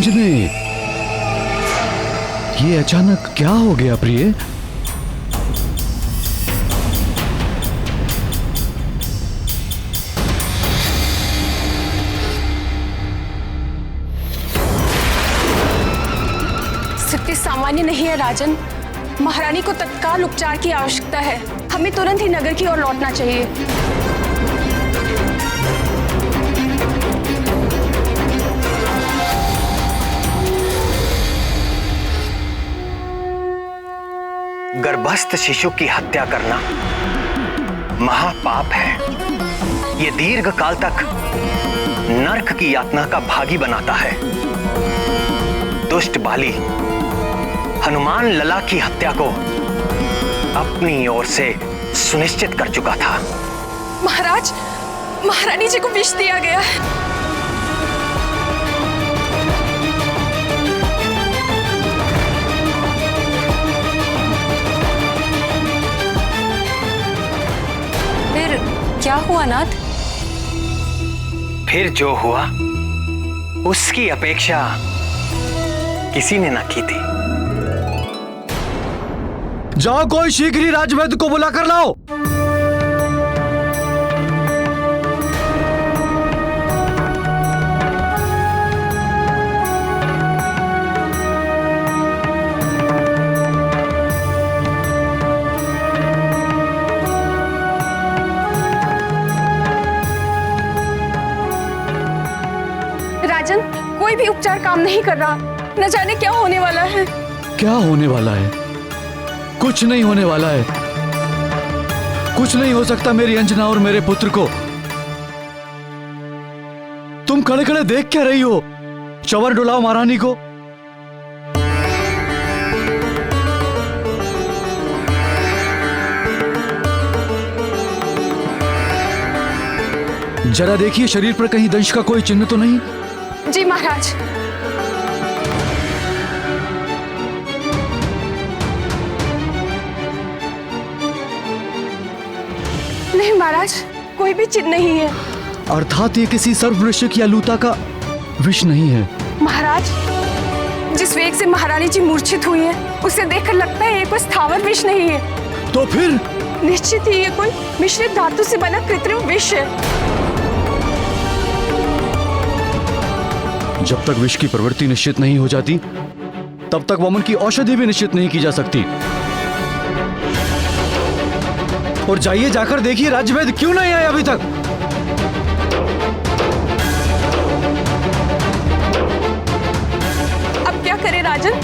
अंजने, ये अचानक क्या हो गया प्रिय? स्थिति सामान्य नहीं है राजन। महारानी को तत्काल उपचार की आवश्यकता है। हमें तुरंत ही नगर की ओर लौटना चाहिए। गर्भस्थ शिशु की हत्या करना महापाप है। ये दीर्घ काल तक नरक की यातना का भागी बनाता है। दुष्ट बाली हनुमान लला की हत्या को अपनी ओर से सुनिश्चित कर चुका था। महाराज, महारानी जी को विष दिया गया है। फिर क्या हुआ नाथ? फिर जो हुआ उसकी अपेक्षा किसी ने ना की थी। जाओ, कोई शीघ्र ही राजवैद्य को बुला कर लाओ। राजन, कोई भी उपचार काम नहीं कर रहा। न जाने क्या होने वाला है। क्या होने वाला है? कुछ नहीं होने वाला है। कुछ नहीं हो सकता मेरी अंजना और मेरे पुत्र को। तुम खड़े खड़े देख क्या रही हो? चवर डुलाओ महारानी को। जरा देखिए शरीर पर कहीं दंश का कोई चिन्ह तो नहीं? जी महाराज। नहीं महाराज, कोई भी चिन्ह नहीं है। अर्थात ये किसी सर्ववृश्चिक या लूता का विष नहीं है। महाराज, जिस वेग से महारानी जी मूर्छित हुई है, उसे देखकर लगता है ये कोई स्थावर विष नहीं है। तो फिर? निश्चित ही ये कोई मिश्रित धातु से बना कृत्रिम विष है। जब तक विष की प्रवृत्ति निश्चित नहीं हो जाती, तब तक वमन की औषधि भी निश्चित नहीं की जा सकती। और जाइए, जाकर देखिए राजवैद्य क्यों नहीं आए अभी तक। अब क्या करे राजन?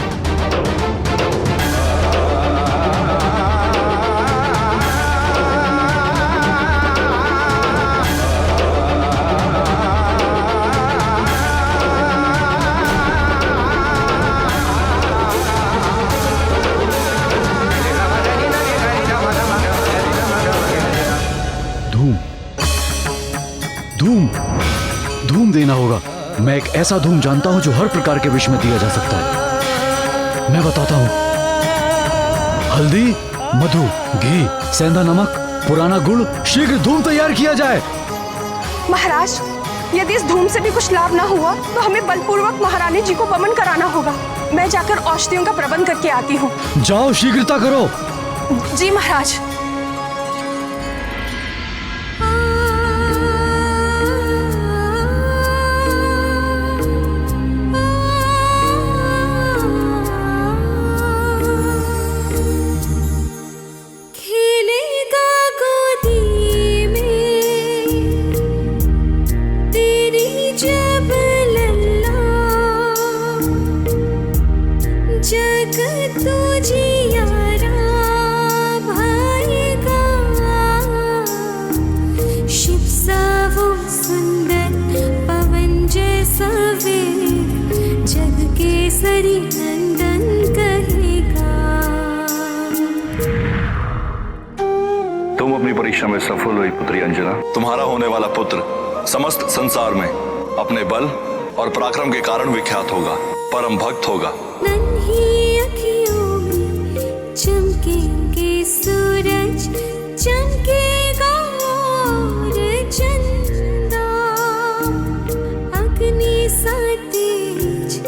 धूम, धूम देना होगा। मैं एक ऐसा धूम जानता हूं जो हर प्रकार के विष में दिया जा सकता है। मैं बताता हूं। हल्दी, मधु, घी, सेंधा नमक, पुराना गुड़, शीघ्र धूम तैयार किया जाए। महाराज, यदि इस धूम से भी कुछ लाभ ना हुआ तो हमें बलपूर्वक महारानी जी को वमन कराना होगा। मैं जाकर औषधियों का प्रबंध करके आती हूँ। जाओ, शीघ्रता करो। जी महाराज। तुम अपनी परीक्षा में सफल हुई पुत्री अंजना। तुम्हारा होने वाला पुत्र समस्त संसार में अपने बल और पराक्रम के कारण विख्यात होगा, परम भक्त होगा। चमकेंगे सूरज, चमकेगा और चंदा, अग्नि सा तेज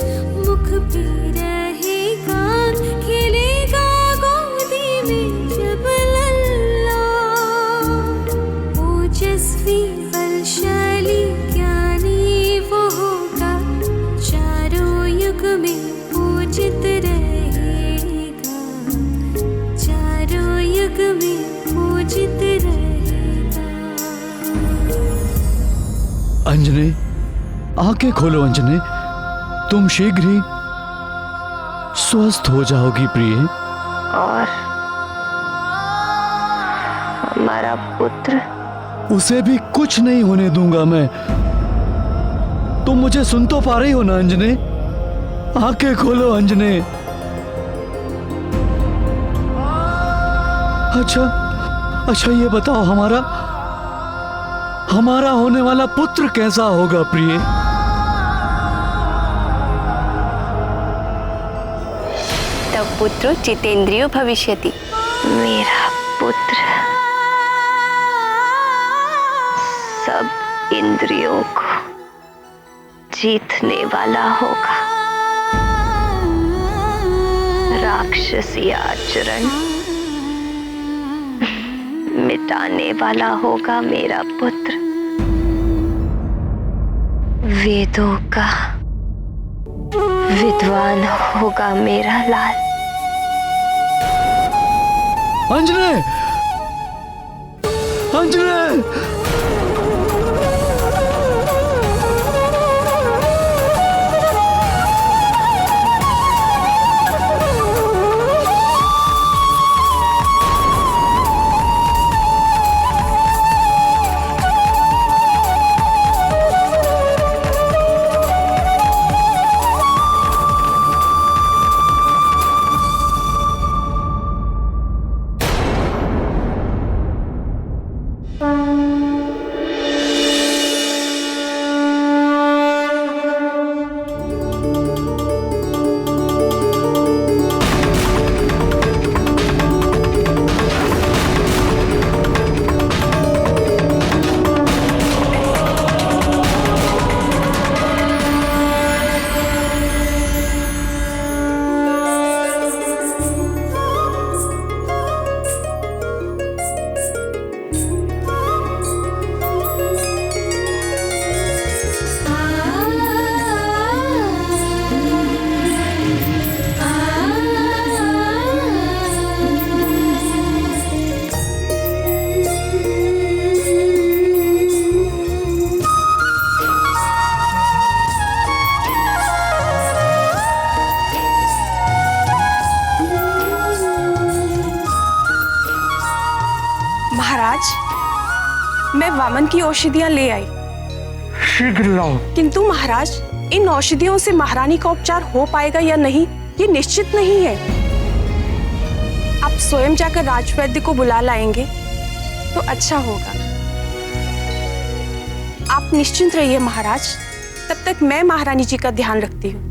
आंखें खोलो अंजने, तुम शीघ्र ही स्वस्थ हो जाओगी प्रिय। और हमारा पुत्र? उसे भी कुछ नहीं होने दूंगा मैं। तुम मुझे सुन तो पा रही हो ना अंजने? आंखें खोलो अंजने। अच्छा ये बताओ, हमारा होने वाला पुत्र कैसा होगा प्रिय? तब पुत्रो जितेंद्रियो भविष्यति। मेरा पुत्र सब इंद्रियों को जीतने वाला होगा। राक्षसी आचरण मिटाने वाला होगा मेरा पुत्र। वेदों का विद्वान होगा मेरा लाल। अंजने, अंजने! मैं वामन की औषधियां ले आई। शीघ्र लाओ। किंतु महाराज, इन औषधियों से महारानी का उपचार हो पाएगा या नहीं, ये निश्चित नहीं है। आप स्वयं जाकर राजवैद्य को बुला लाएंगे तो अच्छा होगा। आप निश्चिंत रहिए महाराज, तब तक मैं महारानी जी का ध्यान रखती हूँ।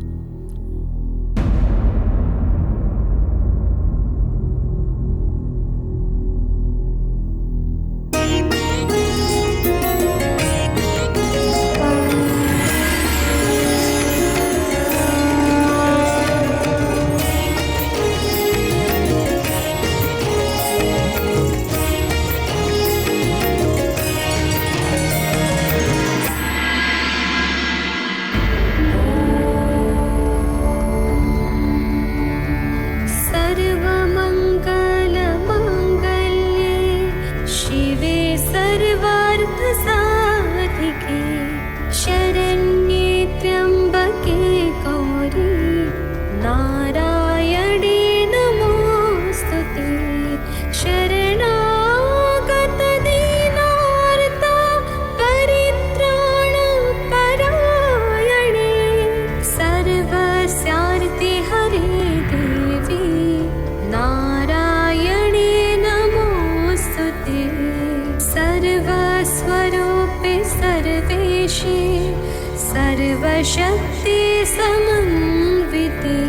सर्वशक्ति समन्विते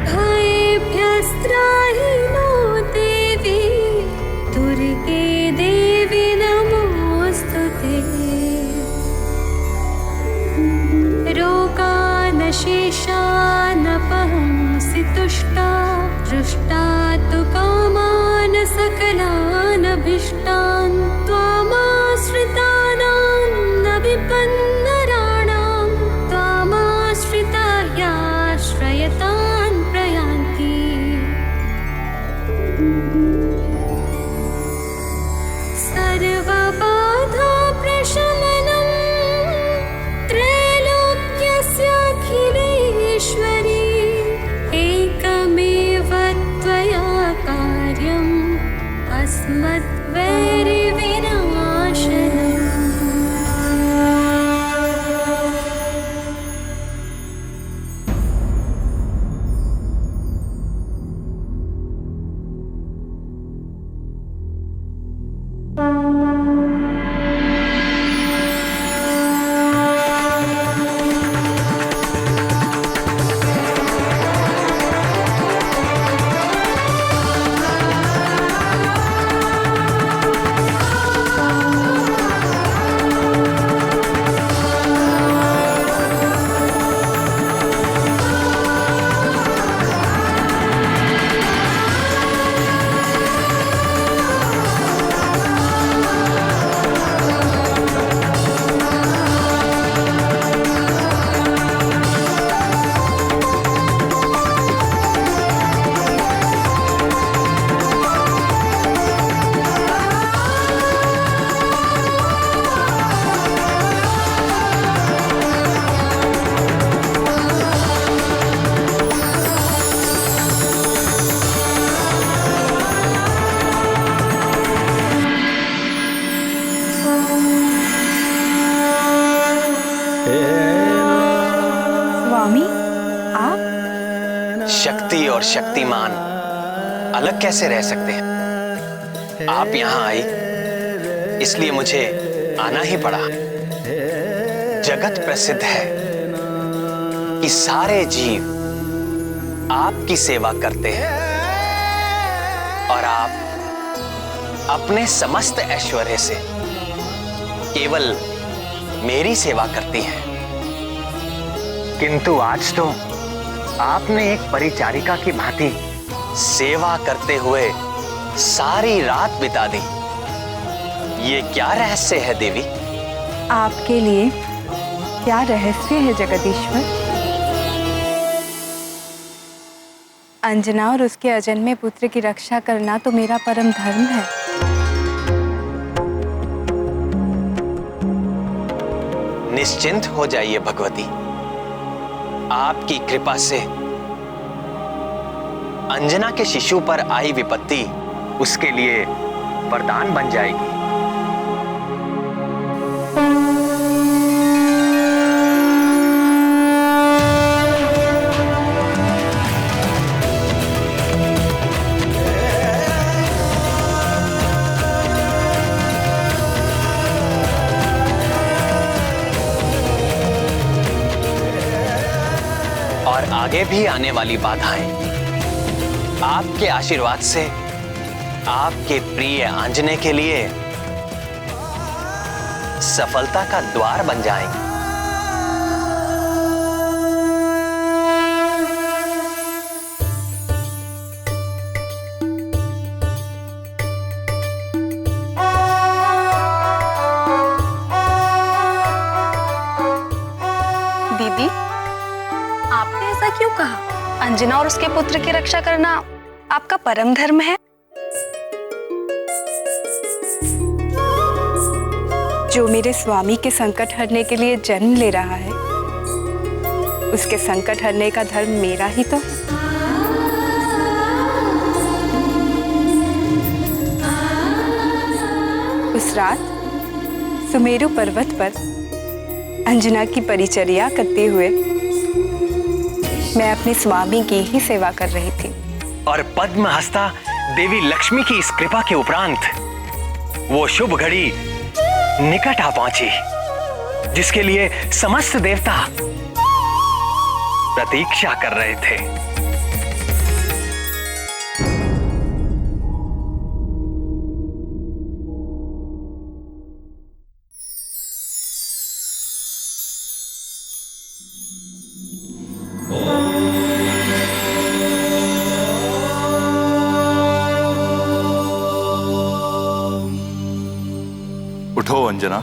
भयेभ्यस्त्राहि नो देवी दुर्गे देवी नमोस्तुते। रोगानशेषानपहंसि तुष्टा दृष्टा तु कामान् सकलानभीष्टान् त्वामाश्रितानां न विपन्नराणां त्वामाश्रिता ह्याश्रयतान् प्रयान्ति। सर्वबाधा प्रशमनं त्रैलोक्यविनाशनं वैरिविनाशनम् स्वामी, आप? शक्ति और शक्तिमान अलग कैसे रह सकते हैं? आप यहां आई इसलिए मुझे आना ही पड़ा। जगत प्रसिद्ध है कि सारे जीव आपकी सेवा करते हैं और आप अपने समस्त ऐश्वर्य से केवल मेरी सेवा करती हैं। किंतु आज तो आपने एक परिचारिका की भांति सेवा करते हुए सारी रात बिता दी। ये क्या रहस्य है देवी? आपके लिए क्या रहस्य है जगदीश्वर? अंजना और उसके अजन्मे पुत्र की रक्षा करना तो मेरा परम धर्म है। निश्चिंत हो जाइए भगवती, आपकी कृपा से अंजना के शिशु पर आई विपत्ति उसके लिए वरदान बन जाएगी। और आगे भी आने वाली बाधाएं आपके आशीर्वाद से आपके प्रिय आंजने के लिए सफलता का द्वार बन जाएंगे। दीदी, आपने ऐसा क्यों कहा? अंजना और उसके पुत्र की रक्षा करना आपका परम धर्म है। जो मेरे स्वामी के संकट हरने के लिए जन्म ले रहा है, उसके संकट हरने का धर्म मेरा ही तो है। उस रात सुमेरु पर्वत पर अंजना की परिचर्या करते हुए मैं अपने स्वामी की ही सेवा कर रही थी। और पद्म हस्ता देवी लक्ष्मी की इस कृपा के उपरांत वो शुभ घड़ी निकट आ पहुंची, जिसके लिए समस्त देवता प्रतीक्षा कर रहे थे। उठो अंजना।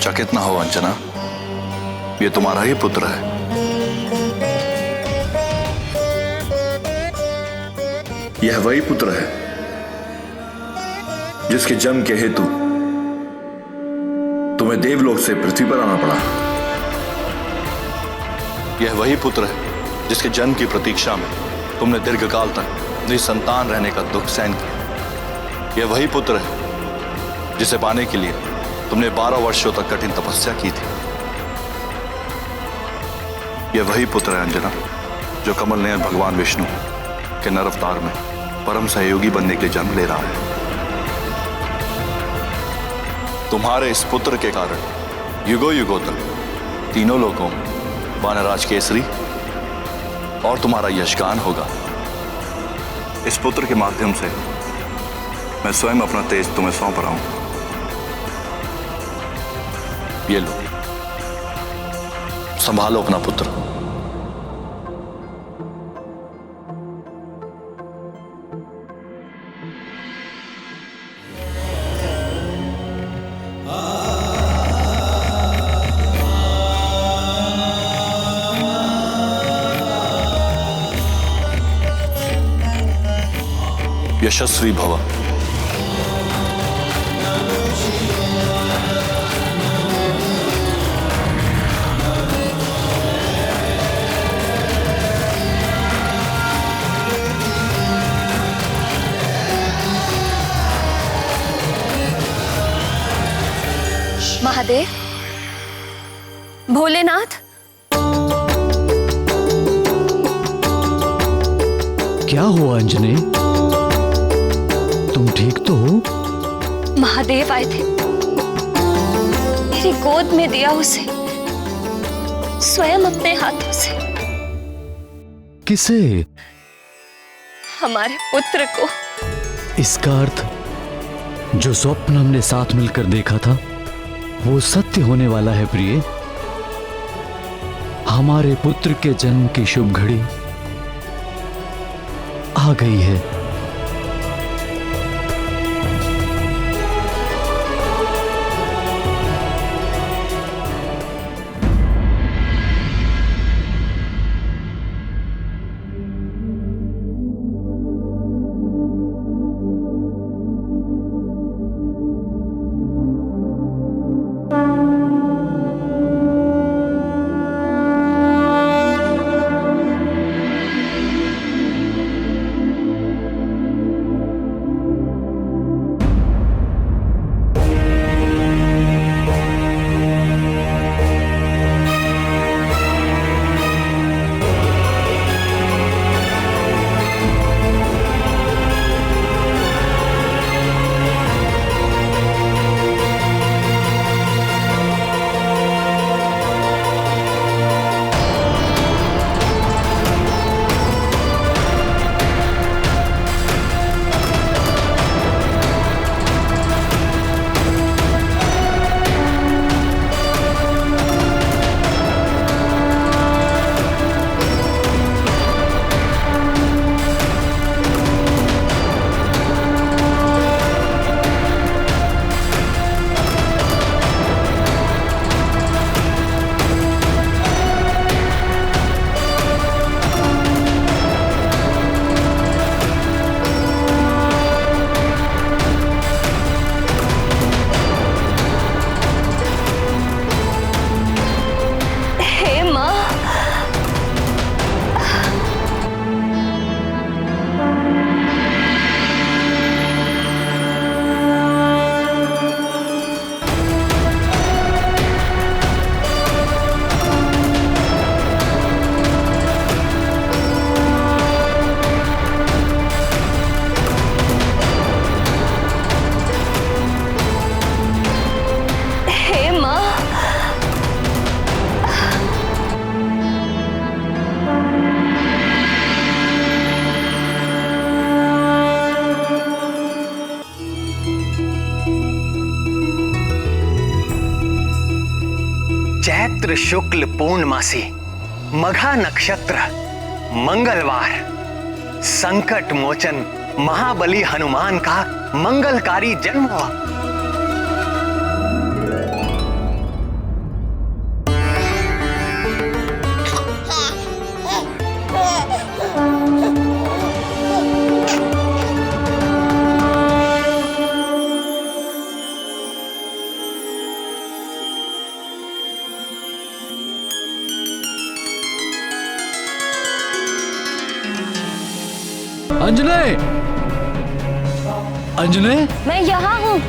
चकित ना हो अंजना, ये तुम्हारा ही पुत्र है। यह वही पुत्र है जिसके जन्म के हेतु तुम्हें देवलोक से पृथ्वी पर आना पड़ा। यह वही पुत्र है जिसके जन्म की प्रतीक्षा में तुमने दीर्घकाल तक निसंतान रहने का दुख सहन किया। यह वही पुत्र है जिसे पाने के लिए तुमने 12 वर्षों तक कठिन तपस्या की थी। यह वही पुत्र है अंजना जो कमल नयन भगवान विष्णु के नर अवतार में परम सहयोगी बनने के लिए जन्म ले रहा है। तुम्हारे इस पुत्र के कारण युगों युगों तक तीनों लोगों में वानराज केसरी और तुम्हारा यशगान होगा। इस पुत्र के माध्यम से मैं स्वयं अपना तेज तुम्हें सौंप रहा हूं। ये लो, संभालो अपना पुत्र। यशस्वी भव। महादेव, भोलेनाथ, क्या हुआ अंजने? तुम ठीक तो हो? महादेव आए थे, मेरी गोद में दिया उसे स्वयं अपने हाथों से। किसे? हमारे पुत्र को। इसका अर्थ जो स्वप्न हमने साथ मिलकर देखा था वो सत्य होने वाला है प्रिय। हमारे पुत्र के जन्म की शुभ घड़ी आ गई है। चैत्र शुक्ल पूर्णमासी मघा नक्षत्र मंगलवार संकट मोचन महाबली हनुमान का मंगलकारी जन्म हुआ। अंजने, अंजने, मैं यहाँ हूँ।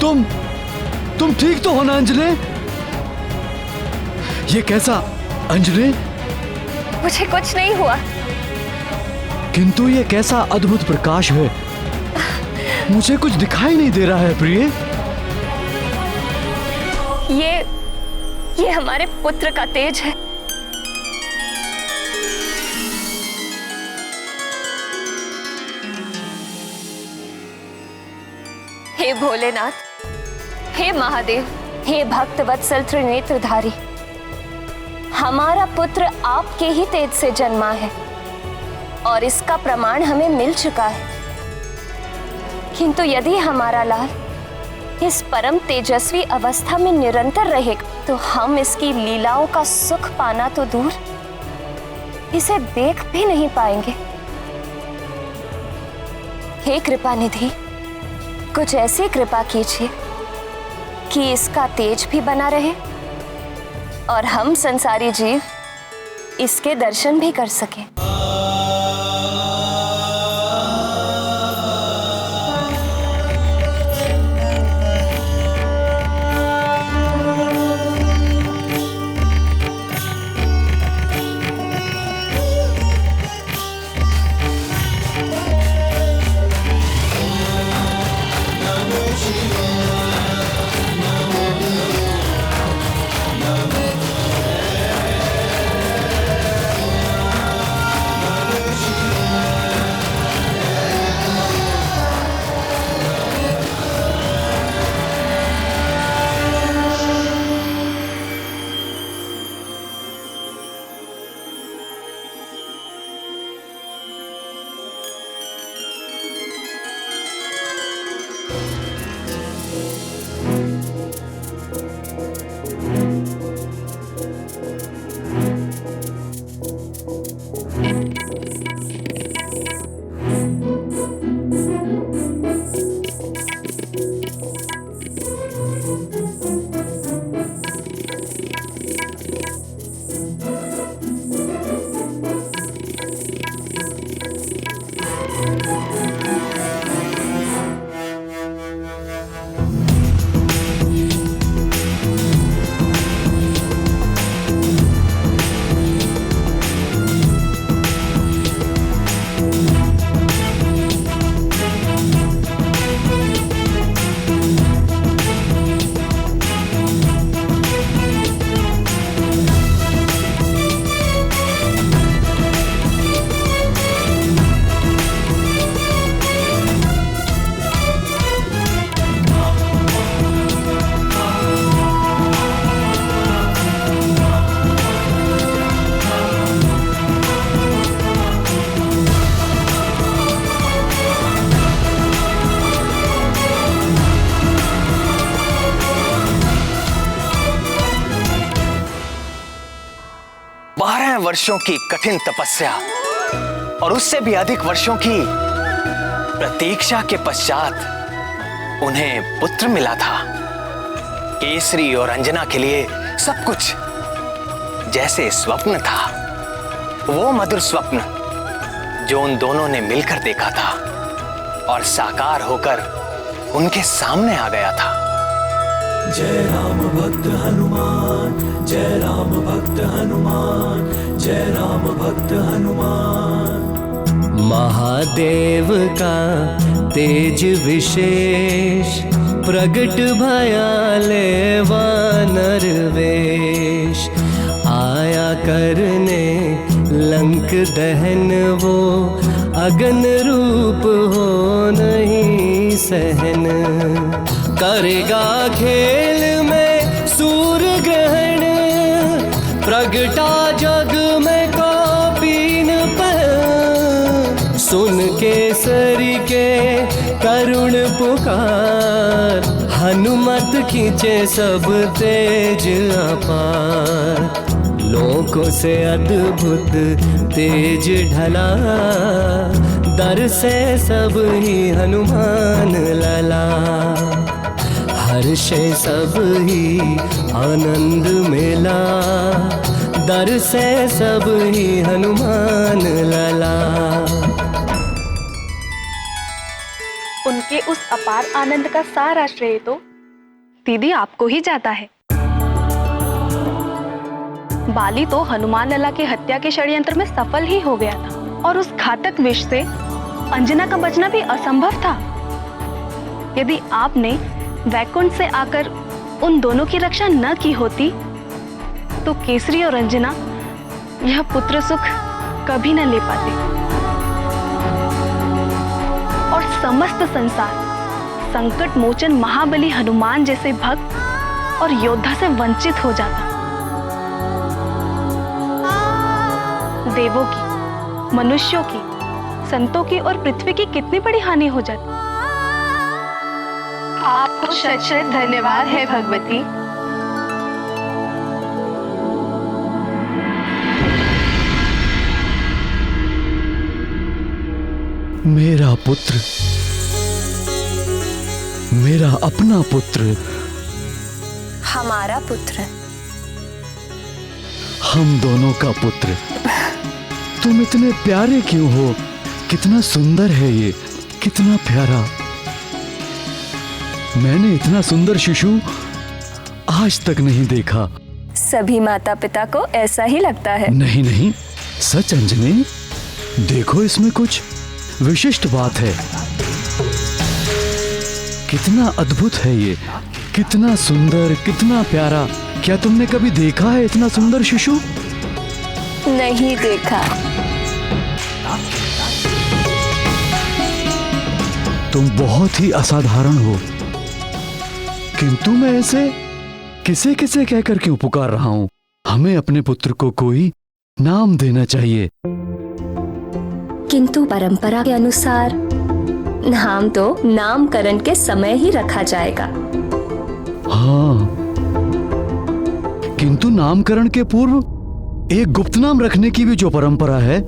तुम ठीक तो हो ना अंजने? ये कैसा अंजने? मुझे कुछ नहीं हुआ। किंतु ये कैसा अद्भुत प्रकाश है, मुझे कुछ दिखाई नहीं दे रहा है प्रिय। ये हमारे पुत्र का तेज है। हे भोलेनाथ, हे महादेव, हे भक्त वत्सल त्रिनेत्रधारी, हमारा पुत्र आपके ही तेज से जन्मा है और इसका प्रमाण हमें मिल चुका है। किंतु यदि हमारा लाल इस परम तेजस्वी अवस्था में निरंतर रहेगा तो हम इसकी लीलाओं का सुख पाना तो दूर, इसे देख भी नहीं पाएंगे। हे कृपा निधि, कुछ ऐसी कृपा कीजिए कि इसका तेज भी बना रहे और हम संसारी जीव इसके दर्शन भी कर सकें। वर्षों की कठिन तपस्या और उससे भी अधिक वर्षों की प्रतीक्षा के पश्चात उन्हें पुत्र मिला था। केसरी और अंजना के लिए सब कुछ जैसे स्वप्न था, वो मधुर स्वप्न जो उन दोनों ने मिलकर देखा था और साकार होकर उनके सामने आ गया था। जय राम भक्त हनुमान, जय राम भक्त हनुमान, जय राम भक्त हनुमान। महादेव का तेज विशेष प्रगट भयाले वानर वेश, आया करने लंक दहन वो अगन रूप हो नहीं सहन, करेगा खेल में सूर्य ग्रहण, प्रगटा जग में कौपीन पहन, सुन केसरी के करुण पुकार, हनुमत खींचे सब तेज अपार, लोकों से अद्भुत तेज ढला, दर से सब ही हनुमान लला, हर्षे सब ही आनंद मेला, दर से सब ही हनुमान लला। अपार आनंद का सारा श्रेय तो दीदी आपको ही जाता है। बाली तो हनुमान लला की हत्या के षड्यंत्र में सफल ही हो गया था और उस घातक विष से अंजना का बचना भी असंभव था। यदि आपने वैकुंठ से आकर उन दोनों की रक्षा न की होती तो केसरी और अंजना यह पुत्र सुख कभी न ले पाते और समस्त संसार संकट मोचन महाबली हनुमान जैसे भक्त और योद्धा से वंचित हो जाता। देवों की, मनुष्यों की, संतों की और पृथ्वी की कितनी बड़ी हानि हो जाती। आपको शत शत धन्यवाद है भगवती। मेरा पुत्र, मेरा अपना पुत्र, हमारा पुत्र, हम दोनों का पुत्र। तुम इतने प्यारे क्यों हो? कितना सुंदर है ये, कितना प्यारा। मैंने इतना सुंदर शिशु आज तक नहीं देखा। सभी माता पिता को ऐसा ही लगता है। नहीं नहीं, सच अंजनी, देखो इसमें कुछ विशिष्ट बात है। कितना अद्भुत है ये, कितना सुंदर, कितना प्यारा। क्या तुमने कभी देखा है इतना सुंदर शिशु? नहीं देखा। तुम बहुत ही असाधारण हो, किंतु मैं ऐसे किसे किसे कहकर क्यों पुकार रहा हूं? हमें अपने पुत्र को कोई नाम देना चाहिए। किंतु परंपरा के अनुसार नाम तो नामकरण के समय ही रखा जाएगा। हाँ, किंतु नामकरण के पूर्व एक गुप्त नाम रखने की भी जो परंपरा है।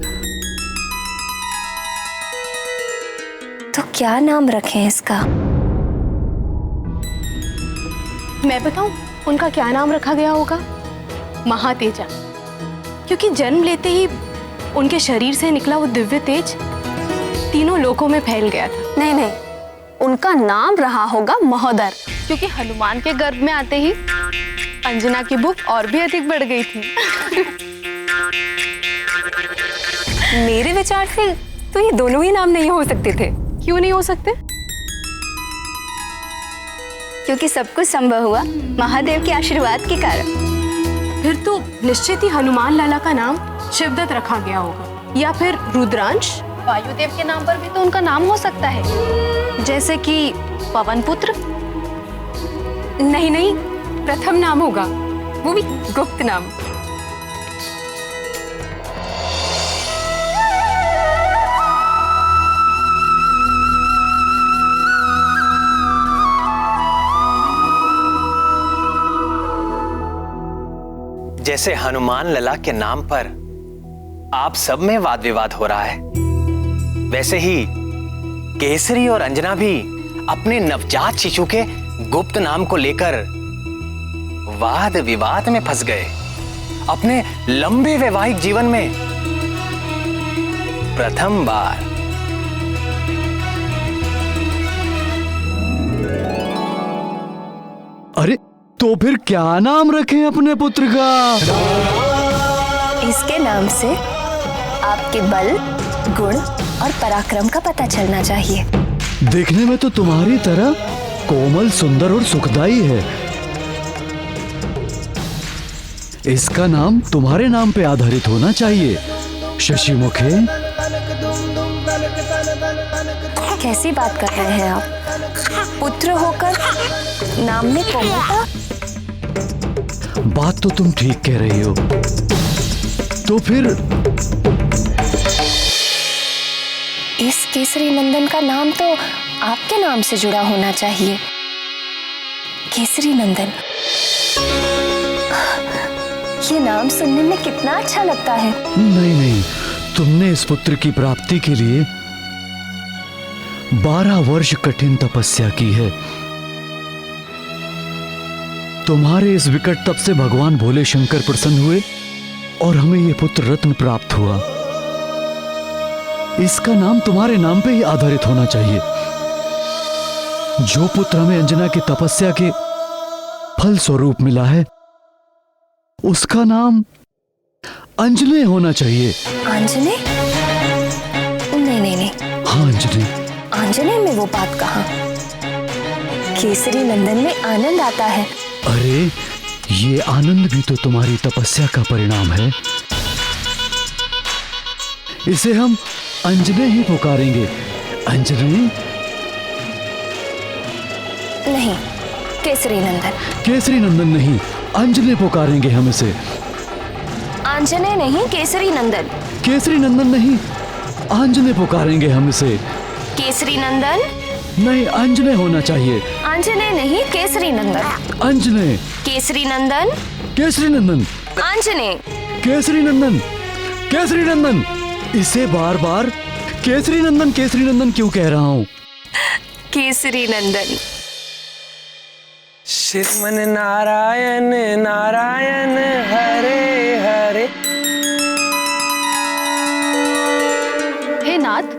तो क्या नाम रखें इसका? मैं बताऊं उनका क्या नाम रखा गया होगा? महातेजा, क्योंकि जन्म लेते ही उनके शरीर से निकला वो दिव्य तेज तीनों लोकों में फैल गया था। नहीं नहीं, उनका नाम रहा होगा महोदर, क्योंकि हनुमान के गर्भ में आते ही अंजना की भूख और भी अधिक बढ़ गई थी। मेरे विचार से तो ये दोनों ही नाम नहीं हो सकते थे। क्यों नहीं हो सकते? क्योंकि सब कुछ संभव हुआ महादेव के आशीर्वाद के कारण। फिर तो निश्चित ही हनुमान लाला का नाम शिवदत्त रखा गया होगा, या फिर रुद्रांश। वायुदेव के नाम पर भी तो उनका नाम हो सकता है, जैसे कि पवन पुत्र। नहीं नहीं, प्रथम नाम होगा, वो भी गुप्त नाम। जैसे हनुमान लला के नाम पर आप सब में वाद विवाद हो रहा है, वैसे ही केसरी और अंजना भी अपने नवजात शिशु के गुप्त नाम को लेकर वाद विवाद में फंस गए। अपने लंबे वैवाहिक जीवन में प्रथम बार। अरे तो फिर क्या नाम रखें अपने पुत्र का? इसके नाम से आपके बल, गुण और पराक्रम का पता चलना चाहिए। देखने में तो तुम्हारी तरह कोमल, सुंदर और सुखदाई है। इसका नाम तुम्हारे नाम पे आधारित होना चाहिए, शशिमुखे। कैसी बात कर रहे हैं आप? पुत्र होकर नाम में कोमलता? बात तो तुम ठीक कह रही हो। तो फिर इस केसरी नंदन का नाम तो आपके नाम से जुड़ा होना चाहिए। केसरी नंदन, ये नाम सुनने में कितना अच्छा लगता है। नहीं नहीं, तुमने इस पुत्र की प्राप्ति के लिए 12 वर्ष कठिन तपस्या की है। तुम्हारे इस विकट तप से भगवान भोले शंकर प्रसन्न हुए और हमें यह पुत्र रत्न प्राप्त हुआ। इसका नाम तुम्हारे नाम पे ही आधारित होना चाहिए। जो पुत्र हमें अंजना की तपस्या के फल स्वरूप मिला है उसका नाम अंजने होना चाहिए। आंजने? नहीं नहीं नहीं, हाँ अंजने। आंजने में वो बात कहाँ? केसरी नंदन में आनंद आता है। अरे ये आनंद भी तो तुम्हारी तपस्या का परिणाम है। इसे हम अंजने ही पुकारेंगे। अंजने नहीं, केसरी नंदन। केसरी नंदन नहीं, अंजने पुकारेंगे हम इसे। आंजने नहीं, केसरी नंदन। केसरी नंदन नहीं, अंजने पुकारेंगे हम इसे। केसरी नंदन नहीं, अंजने होना चाहिए। आंजने नहीं, केसरी नंदन। अंजने। केसरी नंदन। केसरी नंदन। आंजने। केसरी नंदन। केसरी नंदन। इसे बार बार केसरी नंदन क्यों कह रहा हूँ? केसरी नंदन। श्रीमन नारायण नारायण हरे हरे। हे नाथ,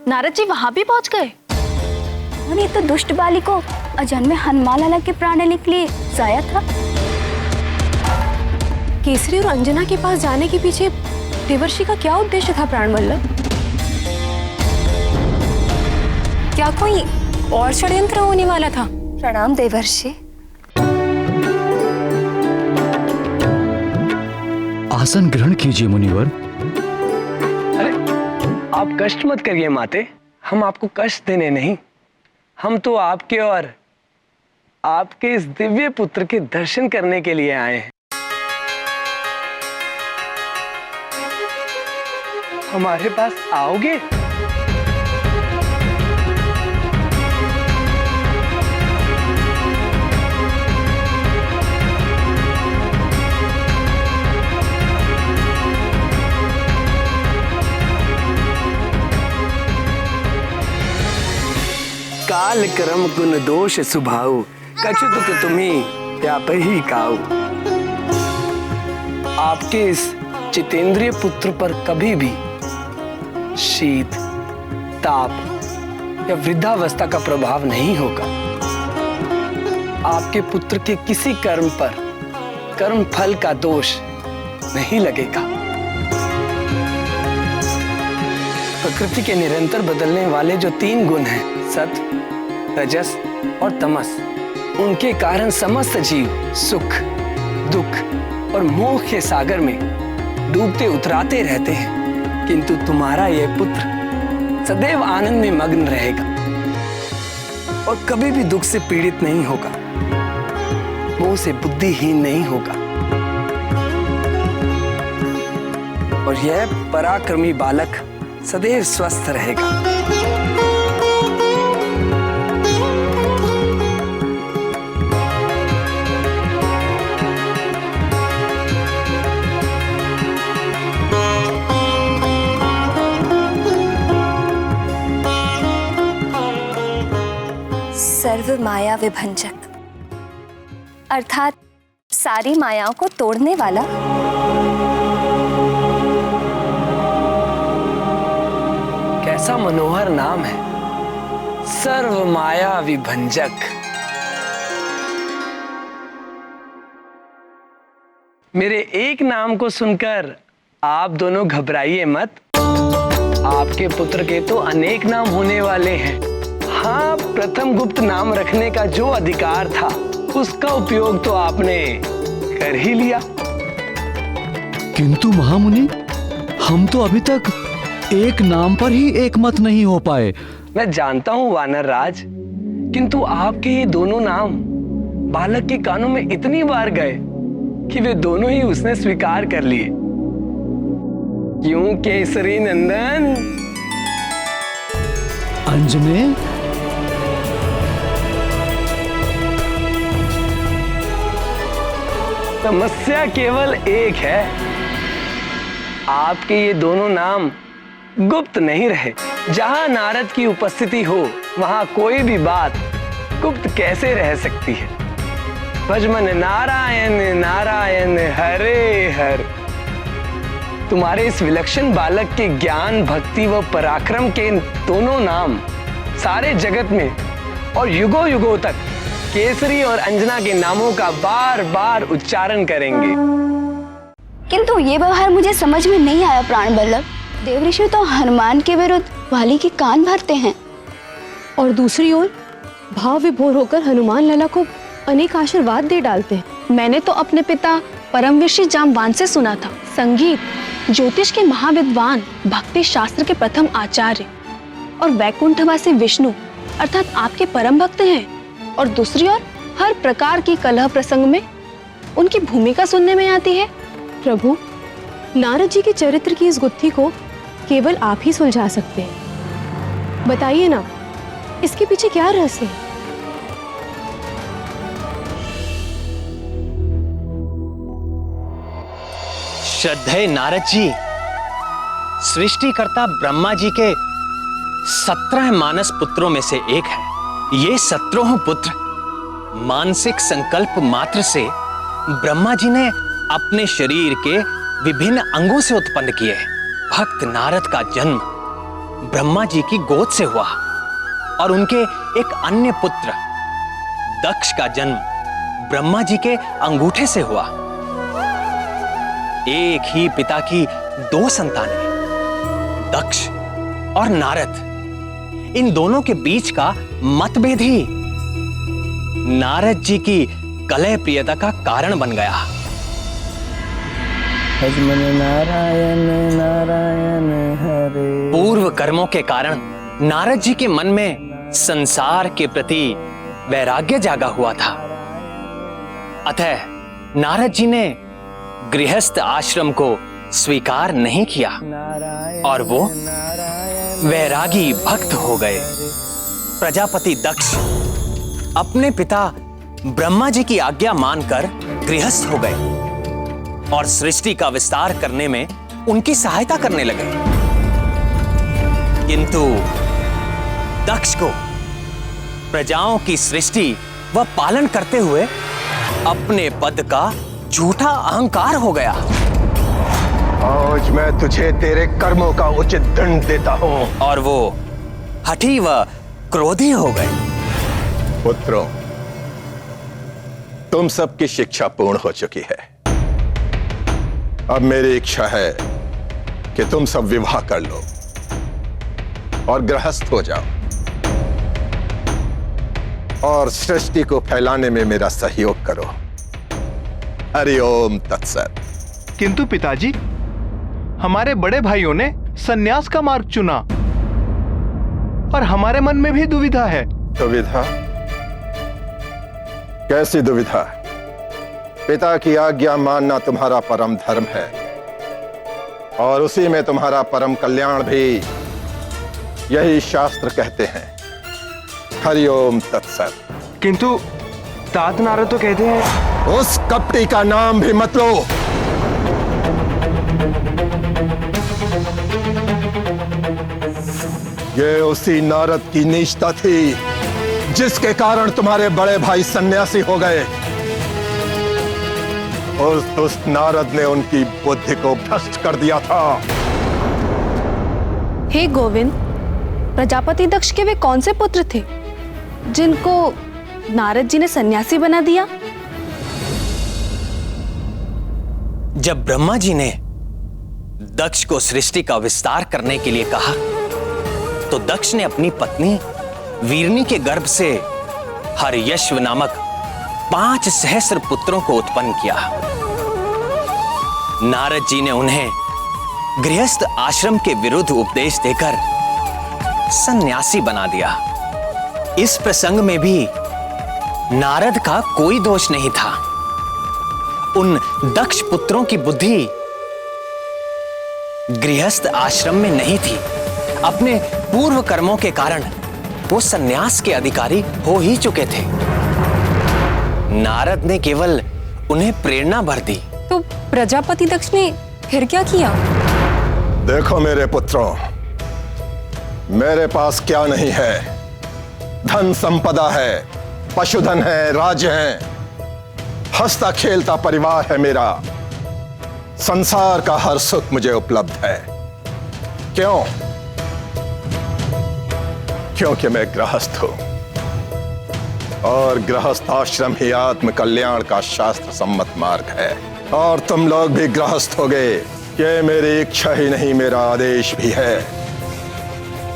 नारद जी वहां भी पहुंच गए। और ये तो दुष्ट बाली को अजन्मे हनुमान लाला के प्राण लेने के लिए जाया था। केसरी और अंजना के पास जाने के पीछे देवर्षि का क्या उद्देश्य था प्राण वल्लभ? क्या कोई और षड्यंत्र होने वाला था? प्रणाम देवर्षि। आसन ग्रहण कीजिए मुनिवर। अरे आप कष्ट मत करिए माते, हम आपको कष्ट देने नहीं, हम तो आपके और आपके इस दिव्य पुत्र के दर्शन करने के लिए आए हैं। हमारे पास आओगे? काल कर्म गुण दोष सुभाऊ, कछु दुख तुम्हें व्याप ही काऊ। आपके इस चितेंद्रिय पुत्र पर कभी भी शीत, ताप या वृद्धावस्था का प्रभाव नहीं होगा। आपके पुत्र के किसी कर्म पर कर्म फल का दोष नहीं लगेगा। प्रकृति के निरंतर बदलने वाले जो 3 गुण हैं, सत्व, रजस और तमस, उनके कारण समस्त जीव सुख, दुख और मोह के सागर में डूबते उतराते रहते हैं। किंतु तुम्हारा यह पुत्र सदैव आनंद में मग्न रहेगा और कभी भी दुख से पीड़ित नहीं होगा, मोह से बुद्धिहीन नहीं होगा। और यह पराक्रमी बालक सदैव स्वस्थ रहेगा। सर्व माया विभंजक, अर्थात सारी मायाओं को तोड़ने वाला। कैसा मनोहर नाम है, सर्व माया विभंजक। मेरे एक नाम को सुनकर आप दोनों घबराइए मत। आपके पुत्र के तो अनेक नाम होने वाले हैं। हाँ, प्रथम गुप्त नाम रखने का जो अधिकार था उसका उपयोग तो आपने कर ही लिया। किंतु महामुनि, हम तो अभी तक एक नाम पर ही एक मत नहीं हो पाए। मैं जानता हूं वानर राज, किंतु आपके ये दोनों नाम बालक के कानों में इतनी बार गए कि वे दोनों ही उसने स्वीकार कर लिए। क्यों केसरी नंदन? अंजने, समस्या केवल एक है, आपके ये दोनों नाम गुप्त नहीं रहे। जहां नारद की उपस्थिति हो वहां कोई भी बात गुप्त कैसे रह सकती है। भजमन नारायण नारायण हरे हर। तुम्हारे इस विलक्षण बालक के ज्ञान, भक्ति व पराक्रम के दोनों नाम सारे जगत में और युगों युगों तक केसरी और अंजना के नामों का बार बार उच्चारण करेंगे। किंतु ये व्यवहार मुझे समझ में नहीं आया प्राण वल्लभ। देवऋषि तो हनुमान के विरुद्ध वाली के कान भरते हैं और दूसरी ओर भाव विभोर होकर हनुमान लला को अनेक आशीर्वाद दे डालते हैं। मैंने तो अपने पिता परम ऋषि जाम्बवान से सुना था, संगीत ज्योतिष के महाविद्वान, भक्ति शास्त्र के प्रथम आचार्य और वैकुंठवासी विष्णु अर्थात आपके परम भक्त हैं। और दूसरी ओर हर प्रकार की कलह प्रसंग में उनकी भूमिका सुनने में आती है। प्रभु, नारद जी के चरित्र की इस गुत्थी को केवल आप ही सुलझा सकते हैं। बताइए ना, इसके पीछे क्या रहस्य है? श्रद्धेय नारद जी, सृष्टिकर्ता ब्रह्मा जी के 17 मानस पुत्रों में से एक है। ये 17 पुत्र मानसिक संकल्प मात्र से ब्रह्मा जी ने अपने शरीर के विभिन्न अंगों से उत्पन्न किए। भक्त नारद का जन्म ब्रह्मा जी की गोद से हुआ और उनके एक अन्य पुत्र दक्ष का जन्म ब्रह्मा जी के अंगूठे से हुआ। एक ही पिता की 2 संतानें, दक्ष और नारद। इन दोनों के बीच का मतभेद ही नारद जी की कलह प्रियता का कारण बन गया। नारायण नारायण हरे। पूर्व कर्मों के कारण नारद जी के मन में संसार के प्रति वैराग्य जागा हुआ था। अतः नारद जी ने गृहस्थ आश्रम को स्वीकार नहीं किया और वो वैरागी भक्त हो गए। प्रजापति दक्ष अपने पिता ब्रह्मा जी की आज्ञा मानकर गृहस्थ हो गए और सृष्टि का विस्तार करने में उनकी सहायता करने लगे। किंतु दक्ष को प्रजाओं की सृष्टि व पालन करते हुए अपने पद का झूठा अहंकार हो गया। आज मैं तुझे तेरे कर्मों का उचित दंड देता हूं। और वो हठी व क्रोधी हो गए। पुत्रों, तुम सबकी शिक्षा पूर्ण हो चुकी है। अब मेरी इच्छा है कि तुम सब विवाह कर लो और गृहस्थ हो जाओ और सृष्टि को फैलाने में मेरा सहयोग करो। हरि ओम तत्सत। किंतु पिताजी, हमारे बड़े भाइयों ने सन्यास का मार्ग चुना और हमारे मन में भी दुविधा है। दुविधा? कैसी दुविधा? पिता की आज्ञा मानना तुम्हारा परम धर्म है और उसी में तुम्हारा परम कल्याण भी, यही शास्त्र कहते हैं। हरि ओम तत्सत। किंतु तात नारद तो कहते हैं। उस कपटी का नाम भी मत लो। ये उसी नारद की नीचता थी जिसके कारण तुम्हारे बड़े भाई सन्यासी हो गए। उस दुष्ट नारद ने उनकी बुद्धि को भ्रष्ट कर दिया था। हे गोविंद, प्रजापति दक्ष के वे कौन से पुत्र थे जिनको नारद जी ने सन्यासी बना दिया? जब ब्रह्मा जी ने दक्ष को सृष्टि का विस्तार करने के लिए कहा तो दक्ष ने अपनी पत्नी वीरनी के गर्भ से हर्यश्व नामक 5 सहस्र पुत्रों को उत्पन्न किया। नारद जी ने उन्हें गृहस्थ आश्रम के विरुद्ध उपदेश देकर सन्यासी बना दिया। इस प्रसंग में भी नारद का कोई दोष नहीं था। उन दक्ष पुत्रों की बुद्धि गृहस्थ आश्रम में नहीं थी। अपने पूर्व कर्मों के कारण वो सन्यास के अधिकारी हो ही चुके थे। नारद ने केवल उन्हें प्रेरणा भर दी। तो प्रजापति दक्ष ने फिर क्या किया? देखो मेरे पुत्रों, मेरे पास क्या नहीं है। धन संपदा है, पशुधन है, राज्य है, हंसता खेलता परिवार है मेरा। संसार का हर सुख मुझे उपलब्ध है। क्यों? क्योंकि मैं गृहस्थ हूं और गृहस्थाश्रम ही आत्म कल्याण का शास्त्र सम्मत मार्ग है। और तुम लोग भी गृहस्थ हो गए। ये मेरी इच्छा ही नहीं, मेरा आदेश भी है।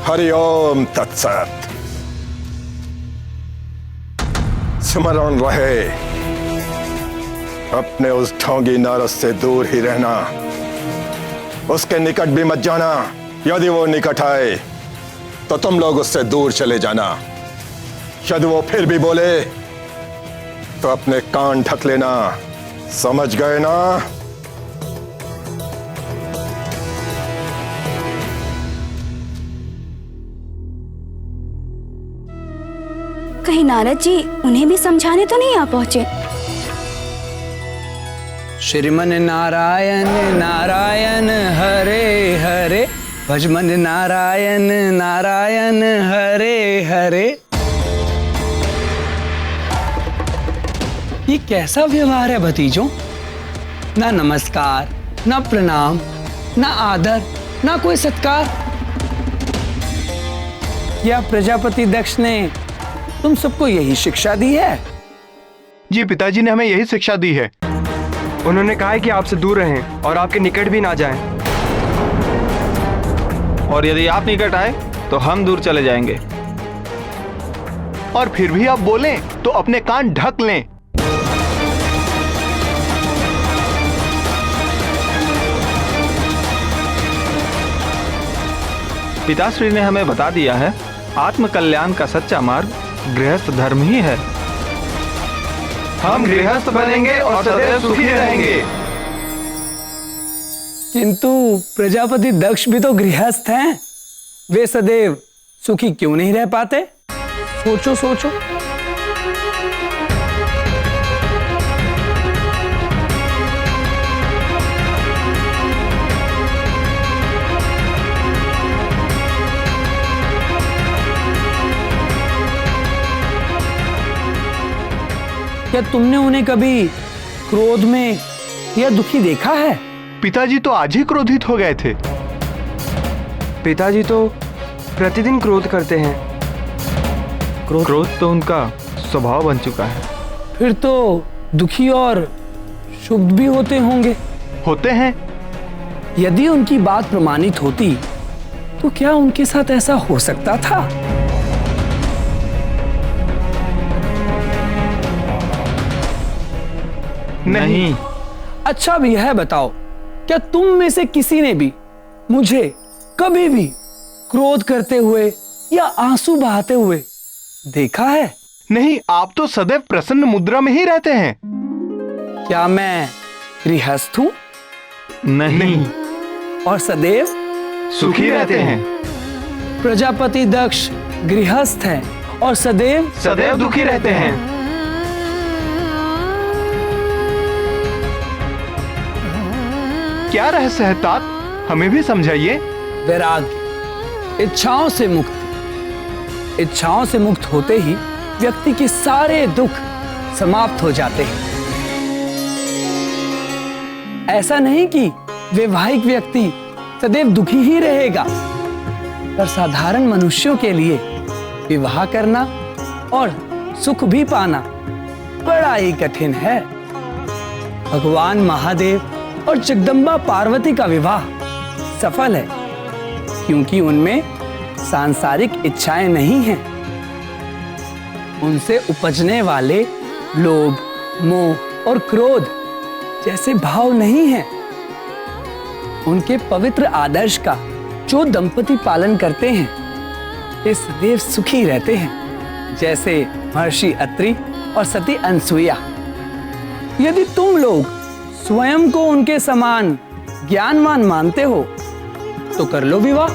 हरिओम तत्सत। स्मरण रहे, अपने उस ढोंगी नारद से दूर ही रहना, उसके निकट भी मत जाना। यदि वो निकट आए तो तुम लोग उससे दूर चले जाना। यदि वो फिर भी बोले तो अपने कान ढक लेना। समझ गए ना? कहीं नारद जी उन्हें भी समझाने तो नहीं आ पहुंचे? श्रीमन नारायण नारायण हरे हरे, भजमन नारायण नारायण हरे हरे। ये कैसा व्यवहार है भतीजों? ना नमस्कार, ना प्रणाम, ना आदर, ना कोई सत्कार। क्या प्रजापति दक्ष ने तुम सबको यही शिक्षा दी है? जी पिताजी ने हमें यही शिक्षा दी है। उन्होंने कहा है कि आपसे दूर रहें और आपके निकट भी ना जाएं। और यदि आप निकट आए तो हम दूर चले जाएंगे। और फिर भी आप बोलें तो अपने कान ढक लें। पिताश्री ने हमें बता दिया है, आत्म कल्याण का सच्चा मार्ग गृहस्थ धर्म ही है। हम गृहस्थ बनेंगे और सदैव सुखी रहेंगे। किंतु प्रजापति दक्ष भी तो गृहस्थ हैं। वे सदैव सुखी क्यों नहीं रह पाते? सोचो सोचो। क्या तुमने उन्हें कभी क्रोध में या दुखी देखा है? पिताजी तो आज ही क्रोधित हो गए थे। पिताजी तो प्रतिदिन क्रोध करते हैं। क्रोध तो उनका स्वभाव बन चुका है। फिर तो दुखी और शुभ भी होते होंगे। होते हैं। यदि उनकी बात प्रमाणित होती तो क्या उनके साथ ऐसा हो सकता था? नहीं। अच्छा अब यह बताओ, क्या तुम में से किसी ने भी मुझे कभी भी क्रोध करते हुए या आंसू बहाते हुए देखा है? नहीं, आप तो सदैव प्रसन्न मुद्रा में ही रहते हैं। क्या मैं गृहस्थ हूं? नहीं। और सदैव सुखी रहते हैं। प्रजापति दक्ष गृहस्थ है और सदैव दुखी रहते हैं। क्या रहस्य है तात? हमें भी समझाइए। वैराग्य, इच्छाओं से मुक्ति। इच्छाओं से मुक्त होते ही व्यक्ति के सारे दुख समाप्त हो जाते हैं। ऐसा नहीं कि वैवाहिक व्यक्ति सदैव दुखी ही रहेगा, पर साधारण मनुष्यों के लिए विवाह करना और सुख भी पाना बड़ा ही कठिन है। भगवान महादेव और जगदम्बा पार्वती का विवाह सफल है क्योंकि उनमें सांसारिक इच्छाएं नहीं हैं। उनसे उपजने वाले लोभ, मोह और क्रोध जैसे भाव नहीं हैं। उनके पवित्र आदर्श का जो दंपति पालन करते हैं वे सदैव सुखी रहते हैं, जैसे महर्षि अत्रि और सती अनसुईया। यदि तुम लोग स्वयं को उनके समान ज्ञानवान मानते हो तो कर लो विवाह।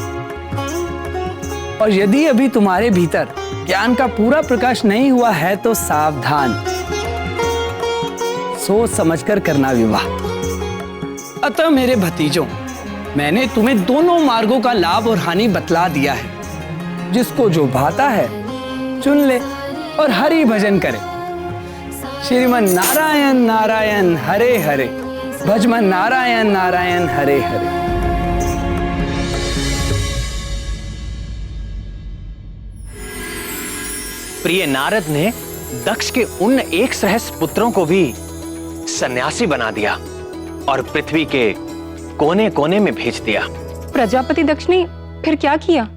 और यदि अभी तुम्हारे भीतर ज्ञान का पूरा प्रकाश नहीं हुआ है तो सावधान, सोच समझकर करना विवाह। अतः मेरे भतीजों, मैंने तुम्हें दोनों मार्गों का लाभ और हानि बतला दिया है। जिसको जो भाता है चुन ले और हरि भजन करे। श्रीमन नारायण नारायण हरे हरे, भजमन नारायण नारायण हरे हरे। प्रिय नारद ने दक्ष के उन 1 सहस्त्र पुत्रों को भी सन्यासी बना दिया और पृथ्वी के कोने कोने में भेज दिया। प्रजापति दक्ष ने फिर क्या किया?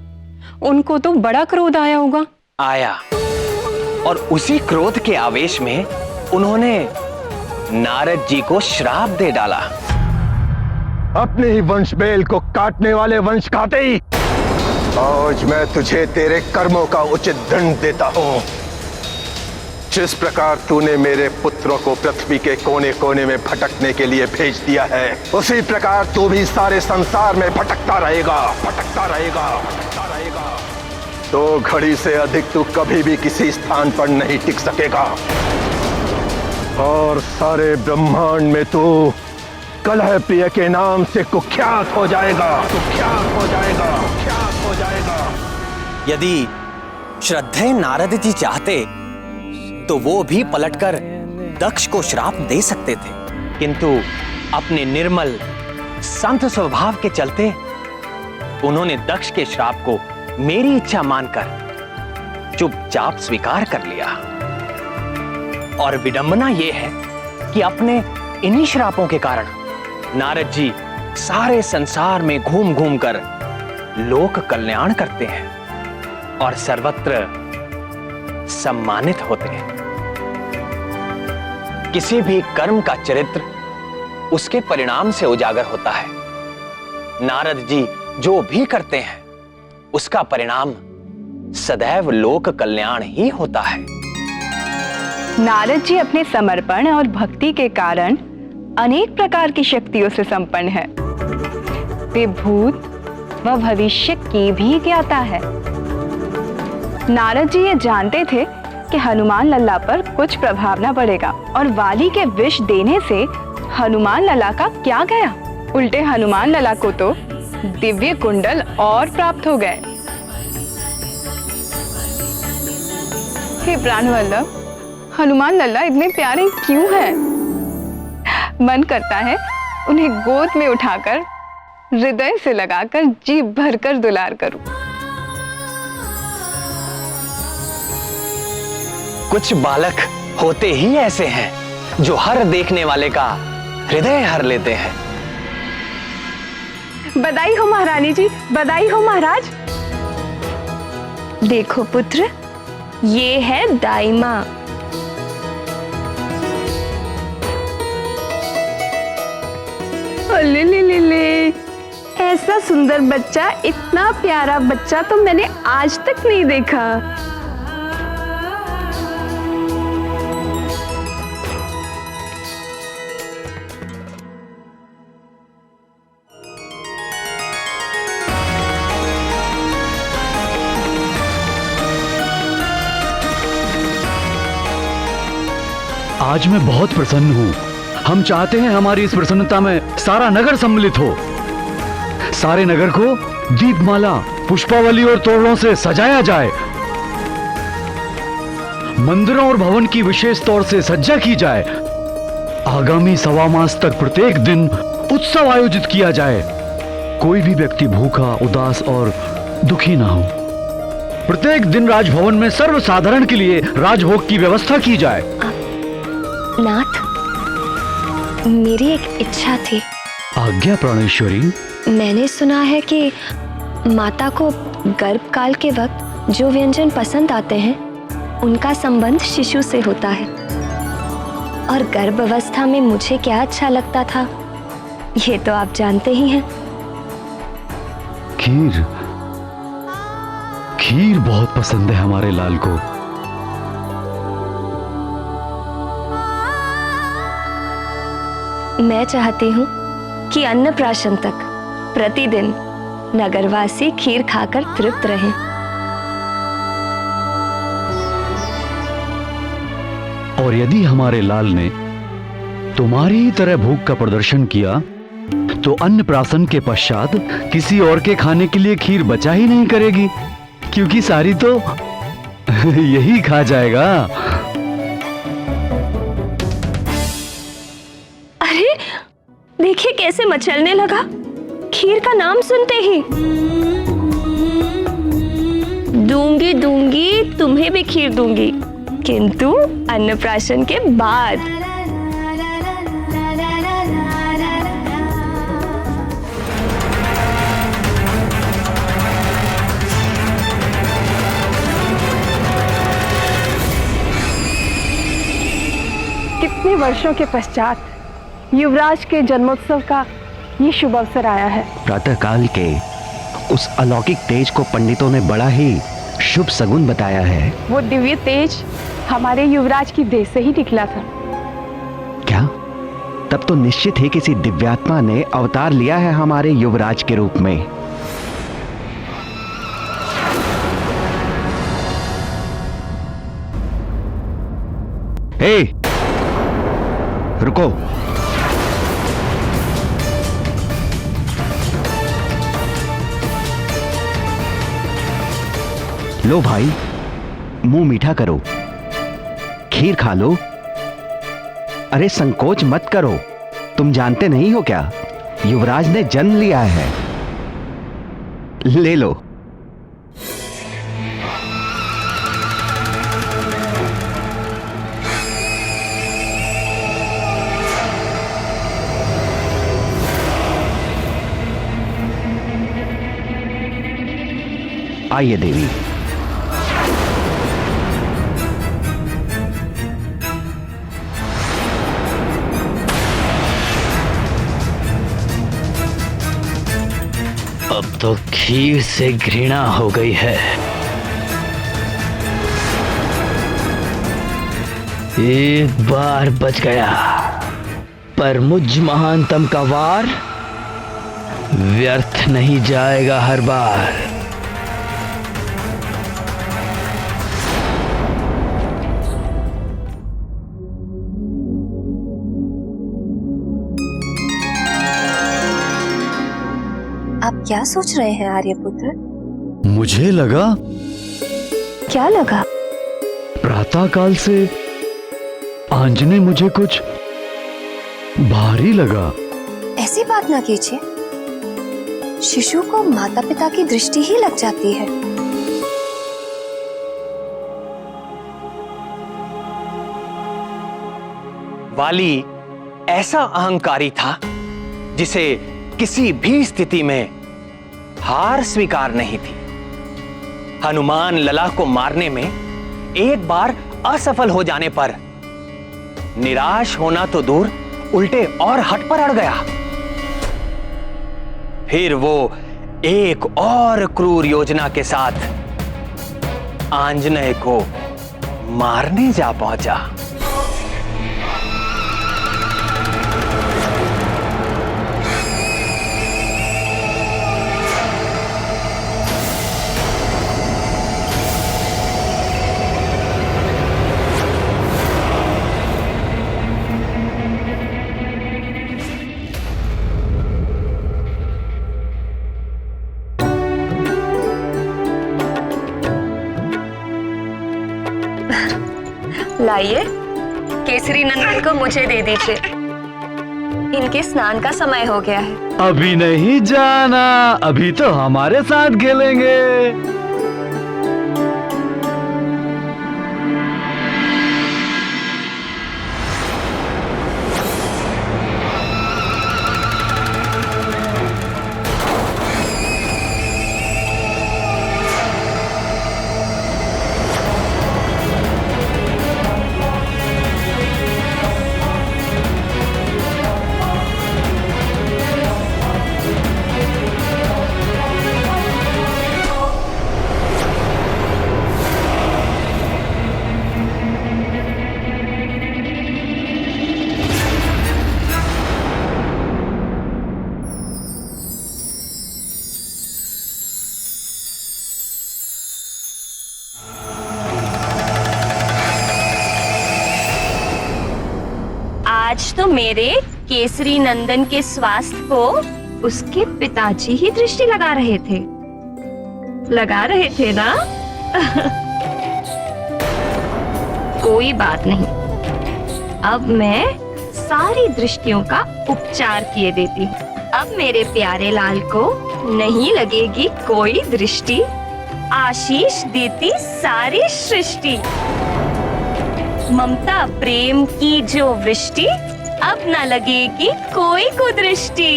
उनको तो बड़ा क्रोध आया होगा। आया, और उसी क्रोध के आवेश में उन्होंने नारद जी को श्राप दे डाला। अपने ही वंश बेल को काटने वाले वंश खाते ही आज मैं तुझे तेरे कर्मों का उचित दंड देता हूं। जिस प्रकार तूने मेरे पुत्रों को पृथ्वी के कोने कोने में भटकने के लिए भेज दिया है, उसी प्रकार तू भी सारे संसार में भटकता रहेगा, भटकता रहेगा, भटकता रहेगा। 2 घड़ी से अधिक तू कभी भी किसी स्थान पर नहीं टिक सकेगा और सारे ब्रह्मांड में तू कलह प्रिय के नाम से कुख्यात हो जाएगा, कुख्यात हो जाएगा, कुख्यात हो जाएगा। यदि श्रद्धेय नारद जी चाहते तो वो भी पलटकर दक्ष को श्राप दे सकते थे, किंतु अपने निर्मल संत स्वभाव के चलते उन्होंने दक्ष के श्राप को मेरी इच्छा मानकर चुपचाप स्वीकार कर लिया। और विडंबना यह है कि अपने इन्हीं श्रापों के कारण नारद जी सारे संसार में घूम घूम कर लोक कल्याण करते हैं और सर्वत्र सम्मानित होते हैं। किसी भी कर्म का चरित्र उसके परिणाम से उजागर होता है। नारद जी जो भी करते हैं उसका परिणाम सदैव लोक कल्याण ही होता है। नारद जी अपने समर्पण और भक्ति के कारण अनेक प्रकार की शक्तियों से संपन्न है। वे भूत व भविष्य की भी ज्ञाता है। नारद जी ये जानते थे कि हनुमान लल्ला पर कुछ प्रभाव न पड़ेगा और वाली के विष देने से हनुमान लल्ला का क्या गया, उल्टे हनुमान लल्ला को तो दिव्य कुंडल और प्राप्त हो गए। हे प्राणवल्लभ, हनुमान लल्ला इतने प्यारे क्यों हैं? मन करता है उन्हें गोद में उठाकर हृदय से लगाकर जी भरकर दुलार करूं। कुछ बालक होते ही ऐसे हैं जो हर देखने वाले का हृदय हर लेते हैं। बधाई हो महारानी जी, बधाई हो महाराज। देखो पुत्र, ये है दाई माँ। ले ले ले ले, ऐसा सुंदर बच्चा, इतना प्यारा बच्चा तो मैंने आज तक नहीं देखा। आज मैं बहुत प्रसन्न हूं। हम चाहते हैं हमारी इस प्रसन्नता में सारा नगर सम्मिलित हो। सारे नगर को दीपमाला, पुष्पावली और तोरणों से सजाया जाए। मंदिरों और भवन की विशेष तौर से सज्जा की जाए। आगामी 1.25 मास तक प्रत्येक दिन उत्सव आयोजित किया जाए। कोई भी व्यक्ति भूखा, उदास और दुखी ना हो। प्रत्येक दिन राजभवन में सर्वसाधारण के लिए राजभोग की व्यवस्था की जाए। नाथ, मेरी एक इच्छा थी। आज्ञा प्राणेश्वरी। मैंने सुना है कि माता को गर्भकाल के वक्त जो व्यंजन पसंद आते हैं उनका संबंध शिशु से होता है, और गर्भ अवस्था में मुझे क्या अच्छा लगता था ये तो आप जानते ही हैं। खीर, खीर बहुत पसंद है हमारे लाल को। मैं चाहती हूँ कि अन्नप्राशन तक प्रतिदिन नगरवासी खीर खाकर तृप्त रहें। और यदि हमारे लाल ने तुम्हारी ही तरह भूख का प्रदर्शन किया तो अन्नप्राशन के पश्चात किसी और के खाने के लिए खीर बचा ही नहीं करेगी, क्योंकि सारी तो यही खा जाएगा। अरे देखिए कैसे मचलने लगा खीर का नाम सुनते ही। दूंगी दूंगी तुम्हें भी खीर दूंगी, किंतु अन्नप्राशन के बाद। कितने वर्षों के पश्चात युवराज के जन्मोत्सव का ये शुभ अवसर आया है। प्रातःकाल के उस अलौकिक तेज को पंडितों ने बड़ा ही शुभ सगुन बताया है। वो दिव्य तेज हमारे युवराज की देह से ही निकला था। क्या? तब तो निश्चित ही किसी दिव्यात्मा ने अवतार लिया है हमारे युवराज के रूप में। हे, रुको। लो भाई, मुंह मीठा करो, खीर खा लो। अरे संकोच मत करो, तुम जानते नहीं हो क्या, युवराज ने जन्म लिया है। ले लो। आइए देवी। अब तो खीर से घृणा हो गई है। एक बार बच गया, पर मुझ महानतम का वार व्यर्थ नहीं जाएगा हर बार। आप क्या सोच रहे हैं आर्यपुत्र? मुझे लगा, क्या लगा? प्रातःकाल से आंजने मुझे कुछ भारी लगा। ऐसी बात ना कीजिए, शिशु को माता पिता की दृष्टि ही लग जाती है। वाली ऐसा अहंकारी था जिसे किसी भी स्थिति में हार स्वीकार नहीं थी। हनुमान लला को मारने में एक बार असफल हो जाने पर निराश होना तो दूर, उल्टे और हट पर अड़ गया। फिर वो एक और क्रूर योजना के साथ आंजनेय को मारने जा पहुंचा। लाइए, केसरी नंदन को मुझे दे दीजिए। इनके स्नान का समय हो गया है। अभी नहीं जाना, अभी तो हमारे साथ खेलेंगे। आज तो मेरे केसरी नंदन के स्वास्थ्य को उसके पिताजी ही दृष्टि लगा रहे थे ना? कोई बात नहीं, अब मैं सारी दृष्टियों का उपचार किए देती हूँ। अब मेरे प्यारे लाल को नहीं लगेगी कोई दृष्टि, आशीष देती सारी सृष्टि। ममता प्रेम की जो वृष्टि, अब न लगेगी कोई कुदृष्टि।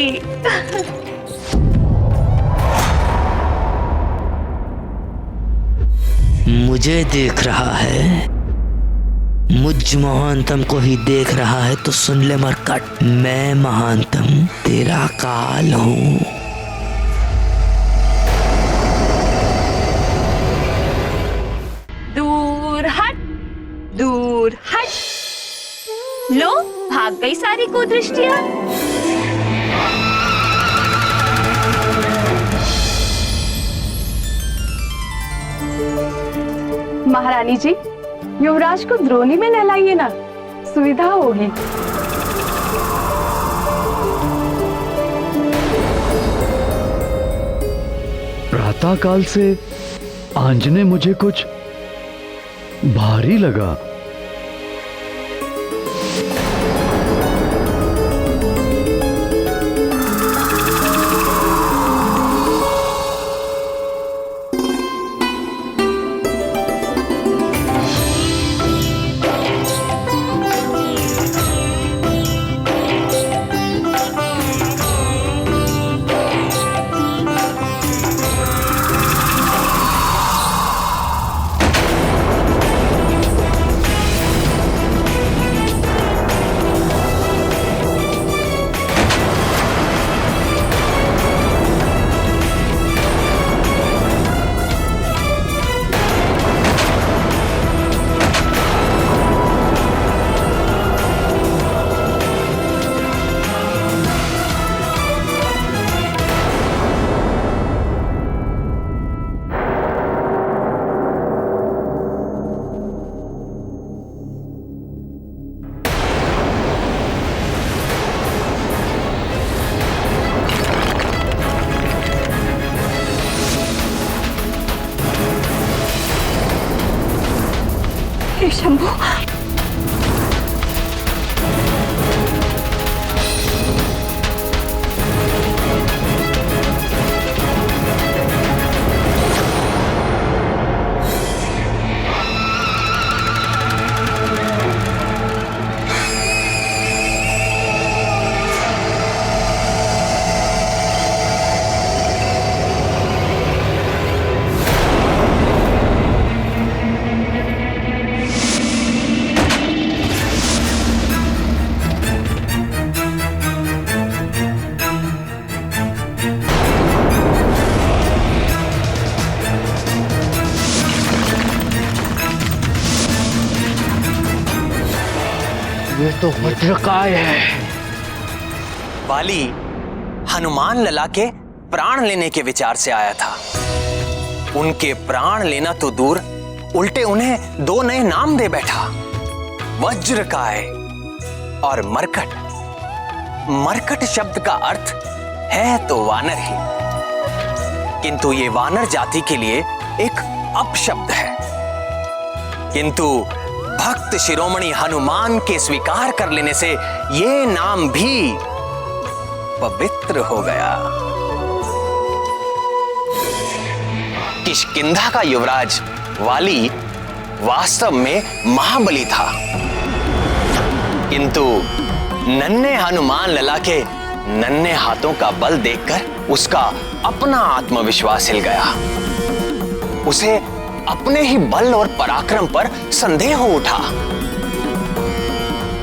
मुझे देख रहा है, मुझ महानतम को ही देख रहा है तो सुन ले मरकट, मैं महानतम तेरा काल हूं। दूर हट, दूर हट। लो, भाग गई सारी कुदृष्टियां। महारानी जी, युवराज को द्रोणी में नहलाइए ना, सुविधा होगी। प्रातःकाल से आंजने मुझे कुछ भारी लगा। हे शंभू, ये तो वज्रकाय है। वाली हनुमान लला के प्राण लेने के विचार से आया था। उनके प्राण लेना तो दूर, उल्टे उन्हें दो नए नाम दे बैठा, वज्रकाय और मरकट। मरकट शब्द का अर्थ है तो वानर ही, किंतु ये वानर जाति के लिए एक अपशब्द है। किंतु भक्त शिरोमणि हनुमान के स्वीकार कर लेने से ये नाम भी पवित्र हो गया। किष्किंधा का युवराज वाली वास्तव में महाबली था, किंतु नन्हे हनुमान लला के नन्हे हाथों का बल देखकर उसका अपना आत्मविश्वास हिल गया। उसे अपने ही बल और पराक्रम पर संदेह हो उठा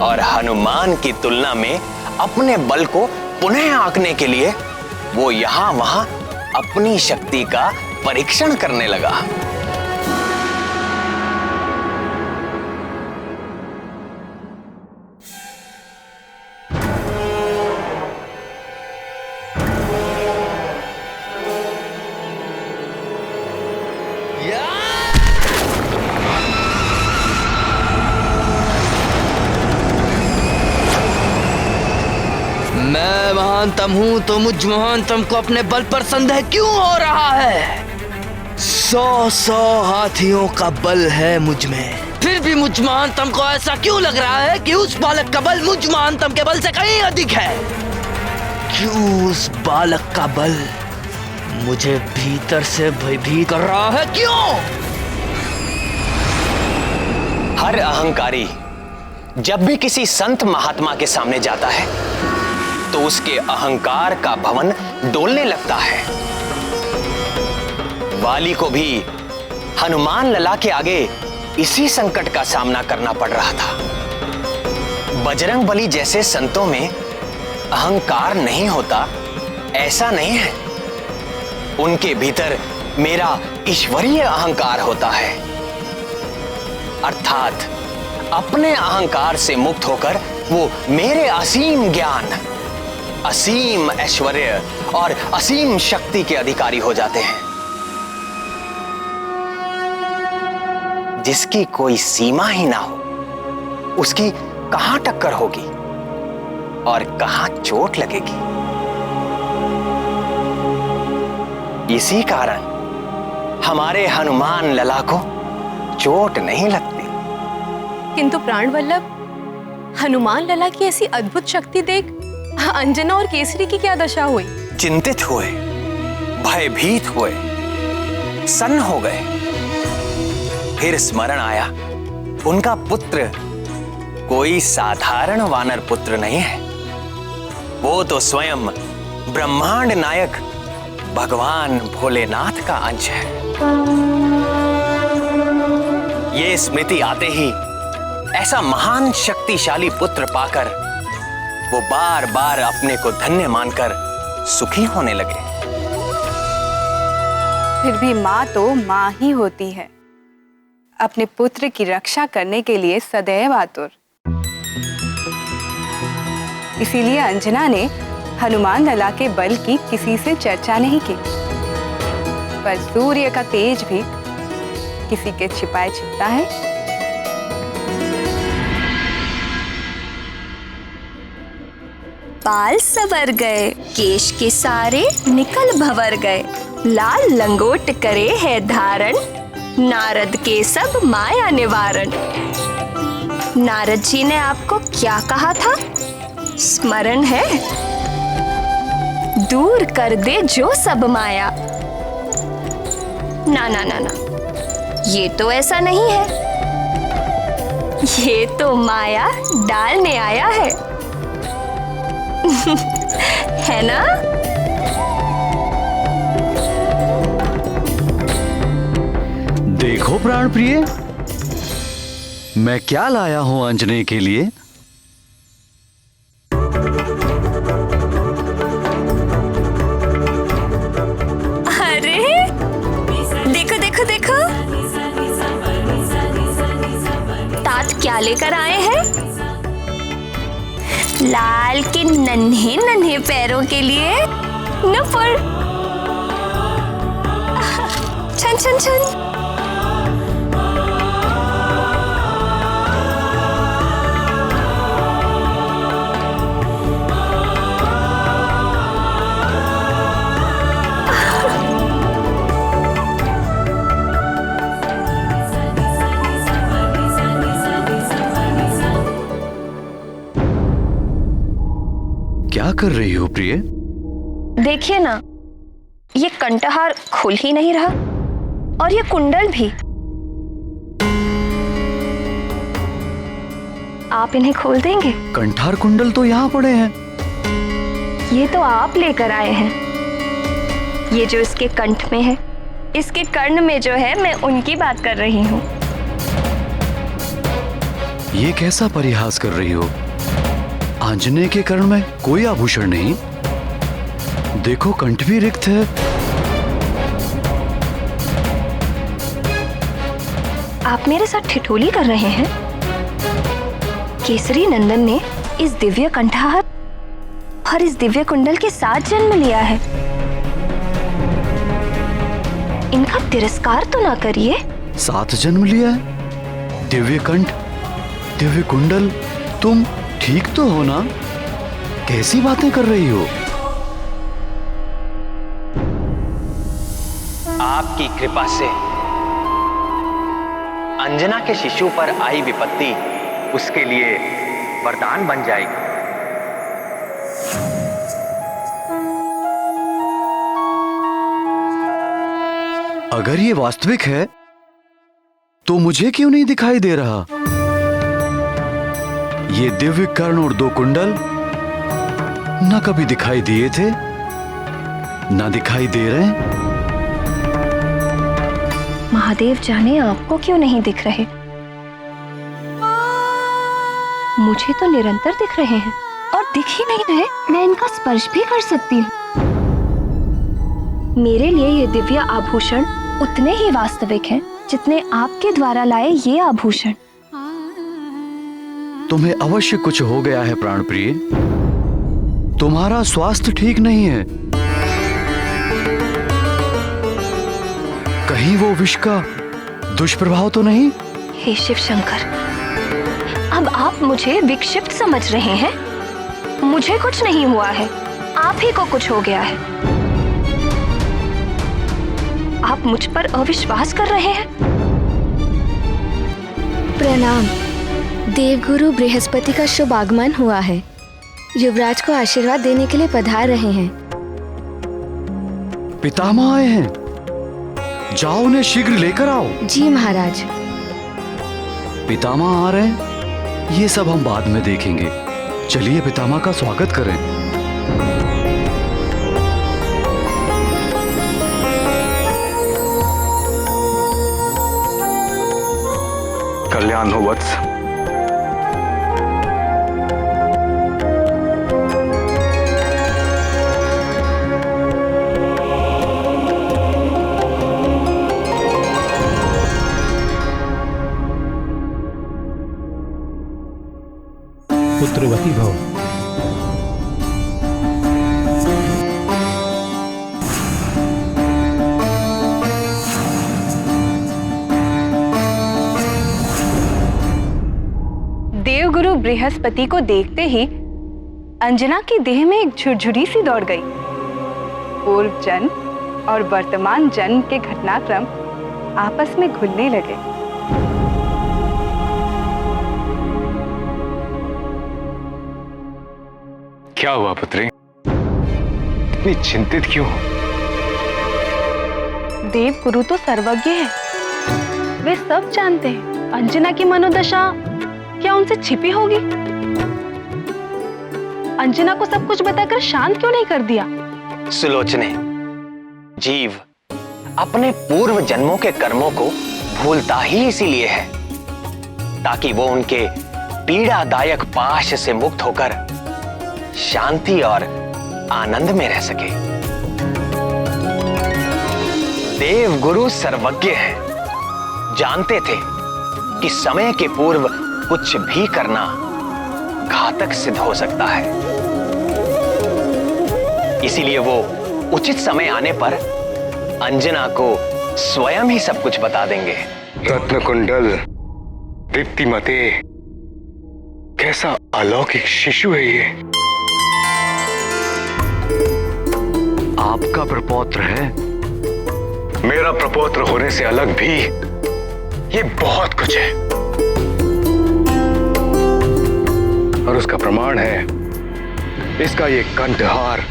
और हनुमान की तुलना में अपने बल को पुनः आंकने के लिए वो यहां वहां अपनी शक्ति का परीक्षण करने लगा। मैं महानतम हूं तो मुझ महानतम को अपने बल पर संदेह क्यों हो रहा है? 100 हाथियों का बल है मुझ में, फिर भी मुझ महानतम को ऐसा क्यों लग रहा है कि उस बालक का बल मुझ महानतम के बल से कहीं अधिक है? क्यों उस बालक का बल मुझे भीतर से भयभीत कर रहा है? क्यों? हर अहंकारी जब भी किसी संत महात्मा के सामने जाता है तो उसके अहंकार का भवन डोलने लगता है। वाली को भी हनुमान लला के आगे इसी संकट का सामना करना पड़ रहा था। बजरंग बली जैसे संतों में अहंकार नहीं होता ऐसा नहीं है, उनके भीतर मेरा ईश्वरीय अहंकार होता है, अर्थात अपने अहंकार से मुक्त होकर वो मेरे असीम ज्ञान, असीम ऐश्वर्य और असीम शक्ति के अधिकारी हो जाते हैं। जिसकी कोई सीमा ही ना हो, उसकी कहां टक्कर होगी और कहां चोट लगेगी। इसी कारण हमारे हनुमान लला को चोट नहीं लगती। किंतु प्राणवल्लभ, हनुमान लला की ऐसी अद्भुत शक्ति देख अंजना और केसरी की क्या दशा हुई? चिंतित हुए, भयभीत हुए, सन्न हो गए। फिर स्मरण आया उनका पुत्र कोई साधारण वानर पुत्र नहीं है, वो तो स्वयं ब्रह्मांड नायक भगवान भोलेनाथ का अंश है। ये स्मृति आते ही ऐसा महान शक्तिशाली पुत्र पाकर वो बार बार अपने को धन्य मानकर सुखी होने लगे। फिर भी माँ तो माँ ही होती है, अपने पुत्र की रक्षा करने के लिए सदैव आतुर। इसीलिए अंजना ने हनुमान लला के बल की किसी से चर्चा नहीं की, पर सूर्य का तेज भी किसी के छिपाए छिपता है। बाल सवर गए, केश के सारे निकल भवर गए, लाल लंगोट करे है धारण, नारद के सब माया निवारण। नारद जी ने आपको क्या कहा था? स्मरण है? दूर कर दे जो सब माया। ना ना ना ना, ये तो ऐसा नहीं है, ये तो माया डालने आया है। है ना? देखो प्राण प्रिय, मैं क्या लाया हूं अंजने के लिए। अरे देखो देखो देखो, तात क्या लेकर आए हैं? लाल के नन्हे नन्हे पैरों के लिए नुपुर। छन छन छन। क्या कर रही हो प्रिय? देखिए ना, ये कंठहार खुल ही नहीं रहा और ये कुंडल भी। आप इन्हें खोल देंगे? कंठार कुंडल तो यहाँ पड़े हैं। ये तो आप लेकर आए हैं। ये जो इसके कंठ में है, इसके कर्ण में जो है, मैं उनकी बात कर रही हूँ। ये कैसा परिहास कर रही हो? आंजने के कर्ण में कोई आभूषण नहीं, देखो कंठ भी रिक्त है। आप मेरे साथ ठिठोली कर रहे हैं? केसरी नंदन ने इस दिव्य कंठहार और इस दिव्य कुंडल के साथ जन्म लिया है। इनका तिरस्कार तो ना करिए। साथ जन्म लिया है? दिव्य कंठ, दिव्य कुंडल, तुम ठीक तो हो ना? कैसी बातें कर रही हो? आपकी कृपा से अंजना के शिशु पर आई विपत्ति उसके लिए वरदान बन जाएगी। अगर ये वास्तविक है तो मुझे क्यों नहीं दिखाई दे रहा? ये दिव्य कर्ण और 2 कुंडल ना कभी दिखाई दिए थे, ना दिखाई दे रहे हैं। महादेव जाने आपको क्यों नहीं दिख रहे। मुझे तो निरंतर दिख रहे हैं और दिख ही नहीं रहे। मैं इनका स्पर्श भी कर सकती हूँ। मेरे लिए ये दिव्य आभूषण उतने ही वास्तविक हैं जितने आपके द्वारा लाए ये आभूषण। तुम्हें अवश्य कुछ हो गया है प्राणप्रिय। तुम्हारा स्वास्थ्य ठीक नहीं है। कहीं वो विष का दुष्प्रभाव तो नहीं? हे शिव शंकर, अब आप मुझे विक्षिप्त समझ रहे हैं। मुझे कुछ नहीं हुआ है, आप ही को कुछ हो गया है। आप मुझ पर अविश्वास कर रहे हैं। प्रणाम। देवगुरु बृहस्पति का शुभ आगमन हुआ है। युवराज को आशीर्वाद देने के लिए पधार रहे हैं। पितामह आए हैं, जाओ उन्हें शीघ्र लेकर आओ। जी महाराज। पितामह आ रहे हैं, ये सब हम बाद में देखेंगे। चलिए पितामह का स्वागत करें। कल्याण हो वत्स। पुत्रवती भव। देवगुरु बृहस्पति को देखते ही अंजना की देह में एक झुरझुरी सी दौड़ गई। पूर्व जन्म और वर्तमान जन्म के घटनाक्रम आपस में घुलने लगे। क्या हुआ पुत्री, इतनी चिंतित क्यों हो? देवगुरु तो सर्वज्ञ है, वे सब जानते हैं। अंजना की मनोदशा क्या उनसे छिपी होगी? अंजना को सब कुछ बताकर शांत क्यों नहीं कर दिया? सुलोचने, जीव अपने पूर्व जन्मों के कर्मों को भूलता ही इसीलिए है ताकि वो उनके पीड़ादायक पाश से मुक्त होकर शांति और आनंद में रह सके। देवगुरु सर्वज्ञ हैं, जानते थे कि समय के पूर्व कुछ भी करना घातक सिद्ध हो सकता है। इसीलिए वो उचित समय आने पर अंजना को स्वयं ही सब कुछ बता देंगे। रत्नकुंडल, दीप्तिमते, कैसा अलौकिक शिशु है ये। आपका प्रपौत्र है। मेरा प्रपौत्र होने से अलग भी ये बहुत कुछ है और उसका प्रमाण है इसका ये कंठहार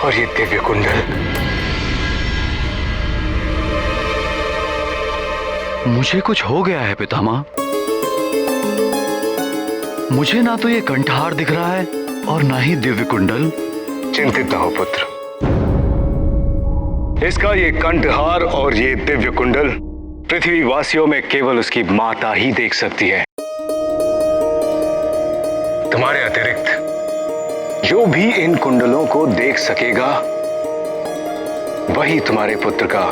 और ये दिव्य कुंडल। मुझे कुछ हो गया है पितामह। मुझे ना तो ये कंठहार दिख रहा है और ना ही दिव्य कुंडल। चिंतित न हो पुत्र, इसका ये कंठहार और ये दिव्य कुंडल पृथ्वी वासियों में केवल उसकी माता ही देख सकती है। तुम्हारे अतिरिक्त जो भी इन कुंडलों को देख सकेगा वही तुम्हारे पुत्र का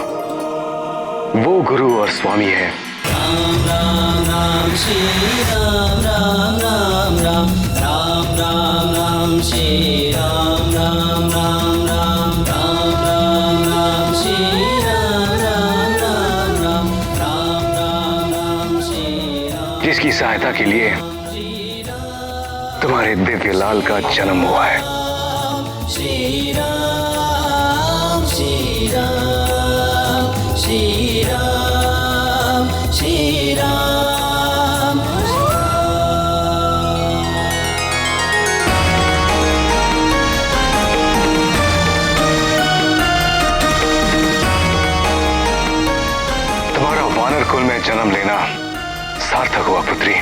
वो गुरु और स्वामी है। राम राम राम श्री राम राम राम राम राम राम राम श्री राम राम राम राम राम राम राम श्री राम राम राम राम राम राम राम श्री राम। जिसकी सहायता के लिए तुम्हारे दिव्य लाल का जन्म हुआ है। श्री राम श्री राम श्री राम श्री राम। तुम्हारा वानर कुल में जन्म लेना सार्थक हुआ पुत्री।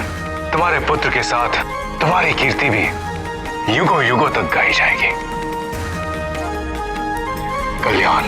तुम्हारे पुत्र के साथ तुम्हारी कीर्ति भी युगों युगों तक गाई जाएगी। कल्याण।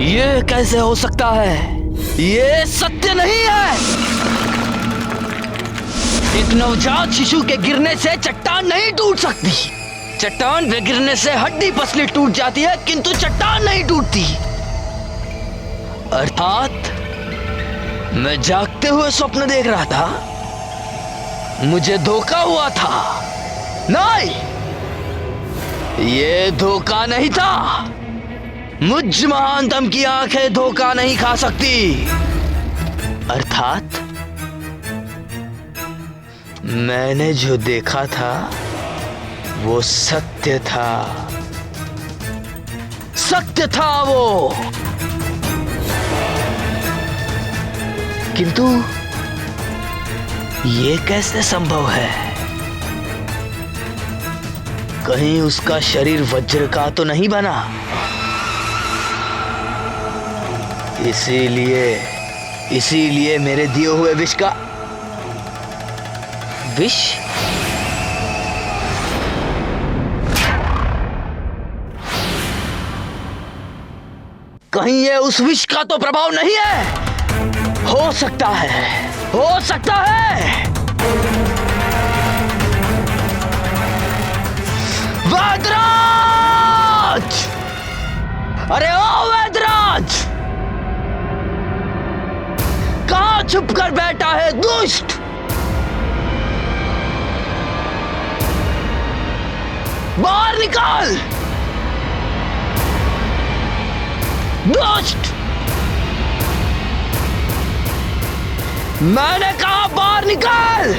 ये कैसे हो सकता है? ये सत्य नहीं है। एक नवजात शिशु के गिरने से चट्टान नहीं टूट सकती। चट्टान पे गिरने से हड्डी पसली टूट जाती है, किंतु चट्टान नहीं टूटती। अर्थात मैं जागते हुए स्वप्न देख रहा था, मुझे धोखा हुआ था। नहीं, ये धोखा नहीं था। मुझ महानतम की आंखें धोखा नहीं खा सकती। अर्थात मैंने जो देखा था वो सत्य था। सत्य था वो। किंतु ये कैसे संभव है? कहीं उसका शरीर वज्र का तो नहीं बना? इसीलिए मेरे दिए हुए विष का विष कहीं ये उस विष का तो प्रभाव नहीं है? हो सकता है, हो सकता है। वैद्यराज! अरे ओ वैद्यराज! कहां छुप कर बैठा है दुष्ट? बाहर निकाल दुष्ट! मैंने कहा बाहर निकाल!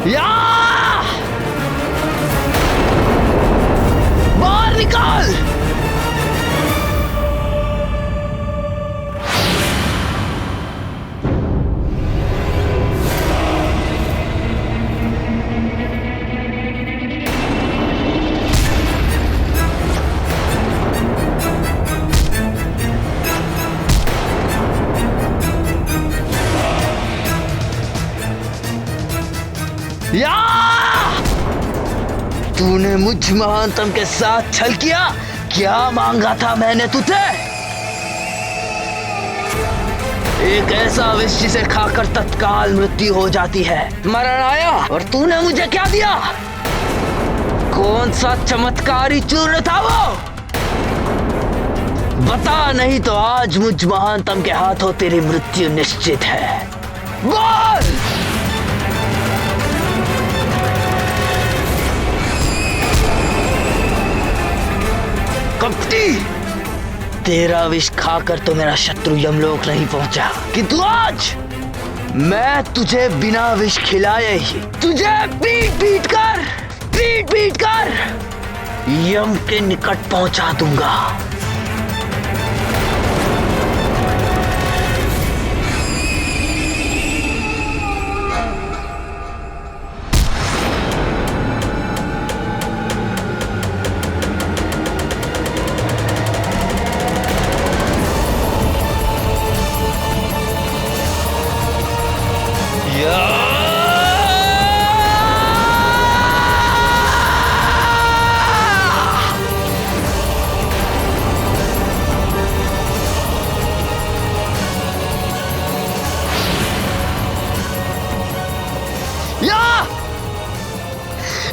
या बाहर निकाल! या! तूने मुझ महानतम के साथ छल किया। क्या मांगा था मैंने तुझे? एक ऐसा विष जिसे खाकर तत्काल मृत्यु हो जाती है। मरण आया और तूने मुझे क्या दिया? कौन सा चमत्कारी चूर्ण था वो? बता, नहीं तो आज मुझ महानतम के हाथों तेरी मृत्यु निश्चित है। बोल! कपटी! तेरा विष खाकर तो मेरा शत्रु यमलोक नहीं पहुंचा, किंतु आज मैं तुझे बिना विष खिलाए ही तुझे पीट पीट कर यम के निकट पहुंचा दूंगा।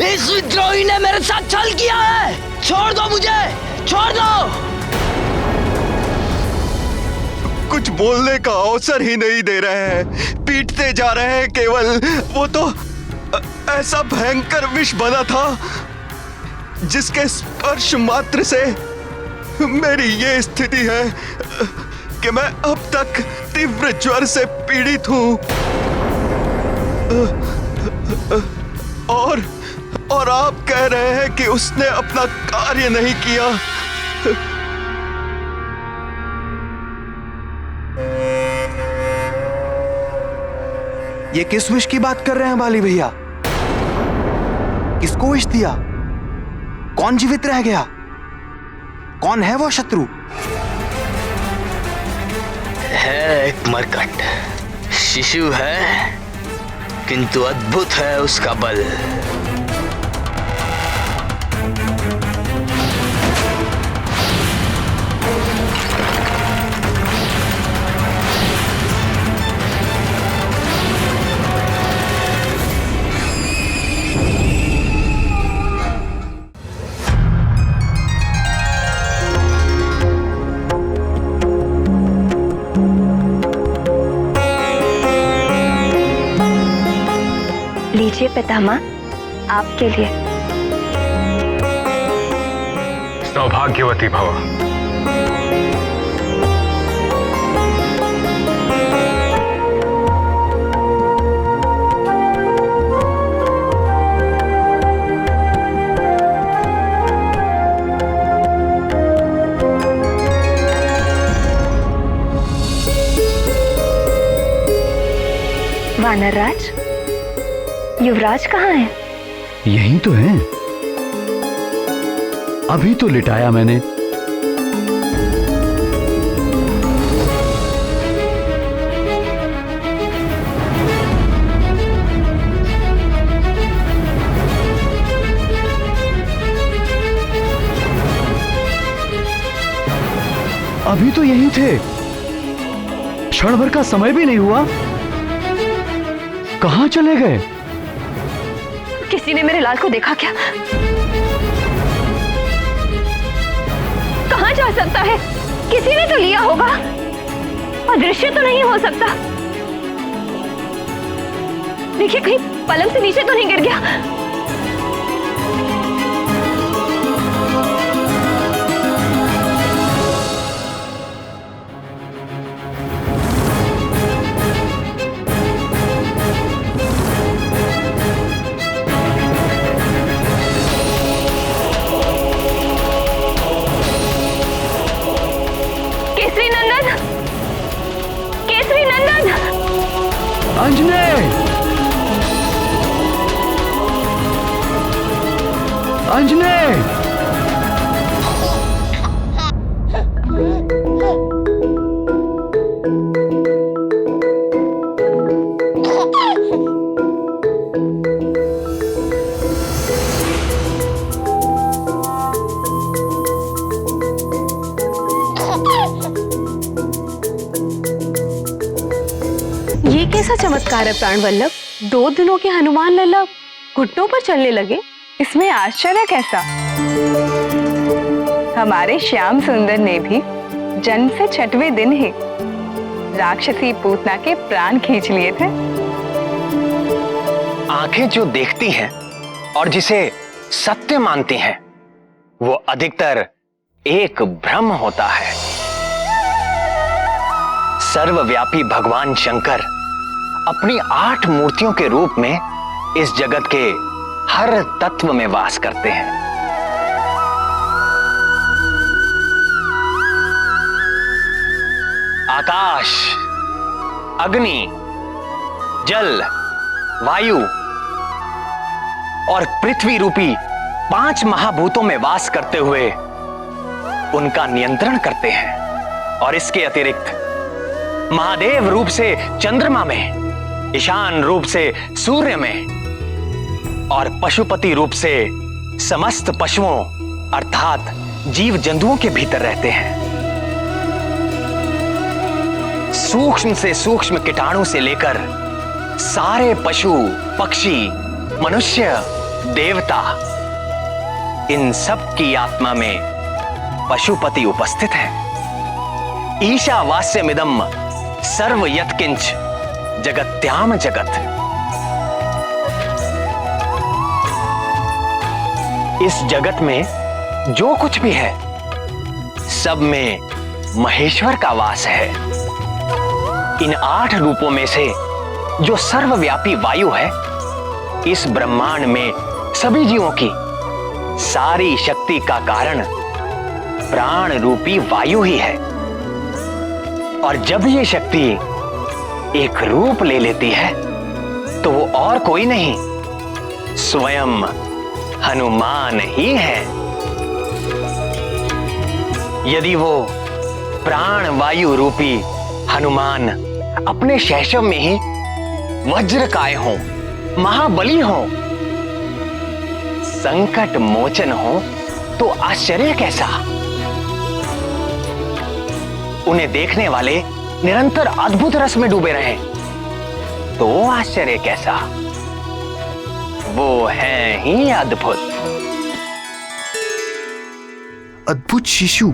इस विद्रोही ने मेरे साथ छल किया है। छोड़ दो मुझे, छोड़ दो। कुछ बोलने का अवसर ही नहीं दे रहे हैं, पीटते जा रहे हैं केवल। वो तो ऐसा भयंकर विष बना था जिसके स्पर्श मात्र से मेरी ये स्थिति है कि मैं अब तक तीव्र ज्वर से पीड़ित हूं और और आप कह रहे हैं कि उसने अपना कार्य नहीं किया। ये किस विष की बात कर रहे हैं बाली भैया? किसको विष दिया? कौन जीवित रह गया? कौन है वो शत्रु? है एक मरकट शिशु है, किंतु अद्भुत है उसका बल। लीजिए पितामह, आपके लिए। सौभाग्यवती भव। वानरराज, युवराज कहाँ है? यही तो है, अभी तो लिटाया मैंने। अभी तो यही थे, क्षण भर का समय भी नहीं हुआ, कहां चले गए? किसी ने मेरे लाल को देखा क्या? कहां जा सकता है? किसी ने तो लिया होगा, अदृश्य तो नहीं हो सकता। देखिए कहीं पलंग से नीचे तो नहीं गिर गया। अंजने! ये कैसा चमत्कार है प्राण वल्लभ? 2 दिनों के हनुमान लला घुटनों पर चलने लगे। इसमें आश्चर्य कैसा? हमारे श्याम सुंदर ने भी जन्म से 6वें दिन ही राक्षसी पूतना के प्राण खींच लिए थे। आंखें जो देखती हैं और जिसे सत्य मानती हैं, वो अधिकतर एक भ्रम होता है। सर्वव्यापी भगवान शंकर अपनी 8 मूर्तियों के रूप में इस जगत के हर तत्व में वास करते हैं। आकाश, अग्नि, जल, वायु और पृथ्वी रूपी 5 महाभूतों में वास करते हुए उनका नियंत्रण करते हैं। और इसके अतिरिक्त महादेव रूप से चंद्रमा में, ईशान रूप से सूर्य में और पशुपति रूप से समस्त पशुओं अर्थात जीव जंतुओं के भीतर रहते हैं। सूक्ष्म से सूक्ष्म कीटाणु से लेकर सारे पशु, पक्षी, मनुष्य, देवता, इन सब की आत्मा में पशुपति उपस्थित है। ईशावास्यमिदं सर्व यत्किंच जगत्याम जगत। इस जगत में जो कुछ भी है, सब में महेश्वर का वास है। इन 8 रूपों में से जो सर्वव्यापी वायु है, इस ब्रह्मांड में सभी जीवों की सारी शक्ति का कारण प्राण रूपी वायु ही है। और जब ये शक्ति एक रूप ले लेती है तो वो और कोई नहीं, स्वयं हनुमान ही है। यदि वो प्राण वायु रूपी हनुमान अपने शैशव में ही वज्रकाय हो, महाबली हो, संकट मोचन हो, तो आश्चर्य कैसा। उन्हें देखने वाले निरंतर अद्भुत रस में डूबे रहे तो आश्चर्य कैसा। वो हैं ही अद्भुत। अद्भुत शिशु,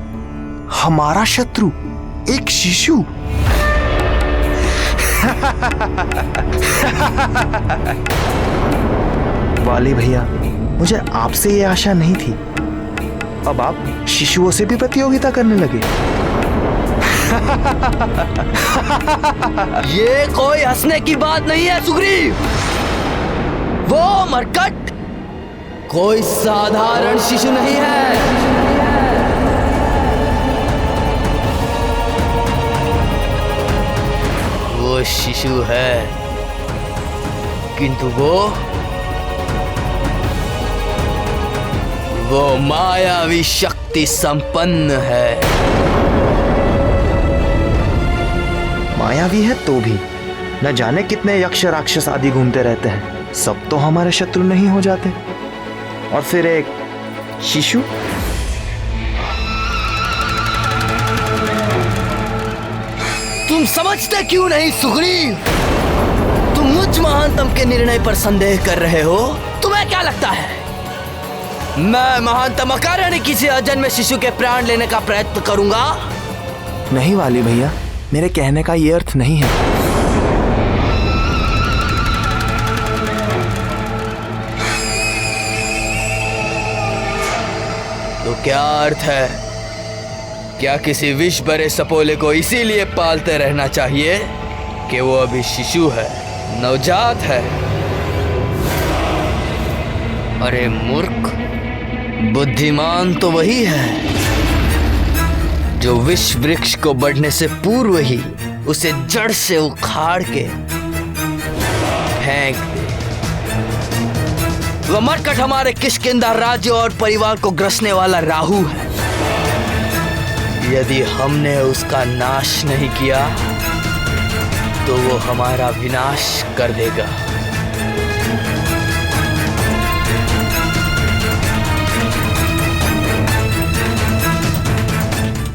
हमारा शत्रु एक शिशु। वाली भैया, मुझे आपसे ये आशा नहीं थी। अब आप शिशुओं से भी प्रतियोगिता करने लगे। ये कोई हंसने की बात नहीं है सुग्रीव। वो मरकट कोई साधारण शिशु नहीं है। वो शिशु है, किंतु वो मायावी शक्ति संपन्न है। मायावी है तो भी न जाने कितने यक्ष राक्षस आदि घूमते रहते हैं, सब तो हमारे शत्रु नहीं हो जाते। और फिर एक शिशु। तुम समझते क्यों नहीं सुग्रीव? तुम मुझ महानतम के निर्णय पर संदेह कर रहे हो। तुम्हें क्या लगता है मैं महानतम अकारण किसी अजन्मे शिशु के प्राण लेने का प्रयत्न करूंगा? नहीं वाली भैया, मेरे कहने का ये अर्थ नहीं है। तो क्या अर्थ है? क्या किसी विष भरे सपोले को इसीलिए पालते रहना चाहिए कि वो अभी शिशु है, नवजात है? अरे मूर्ख, बुद्धिमान तो वही है जो विष वृक्ष को बढ़ने से पूर्व ही उसे जड़ से उखाड़ के फेंक दे। वह मरकट हमारे किष्किंधा राज्य और परिवार को ग्रसने वाला राहु है। यदि हमने उसका नाश नहीं किया तो वो हमारा विनाश कर देगा।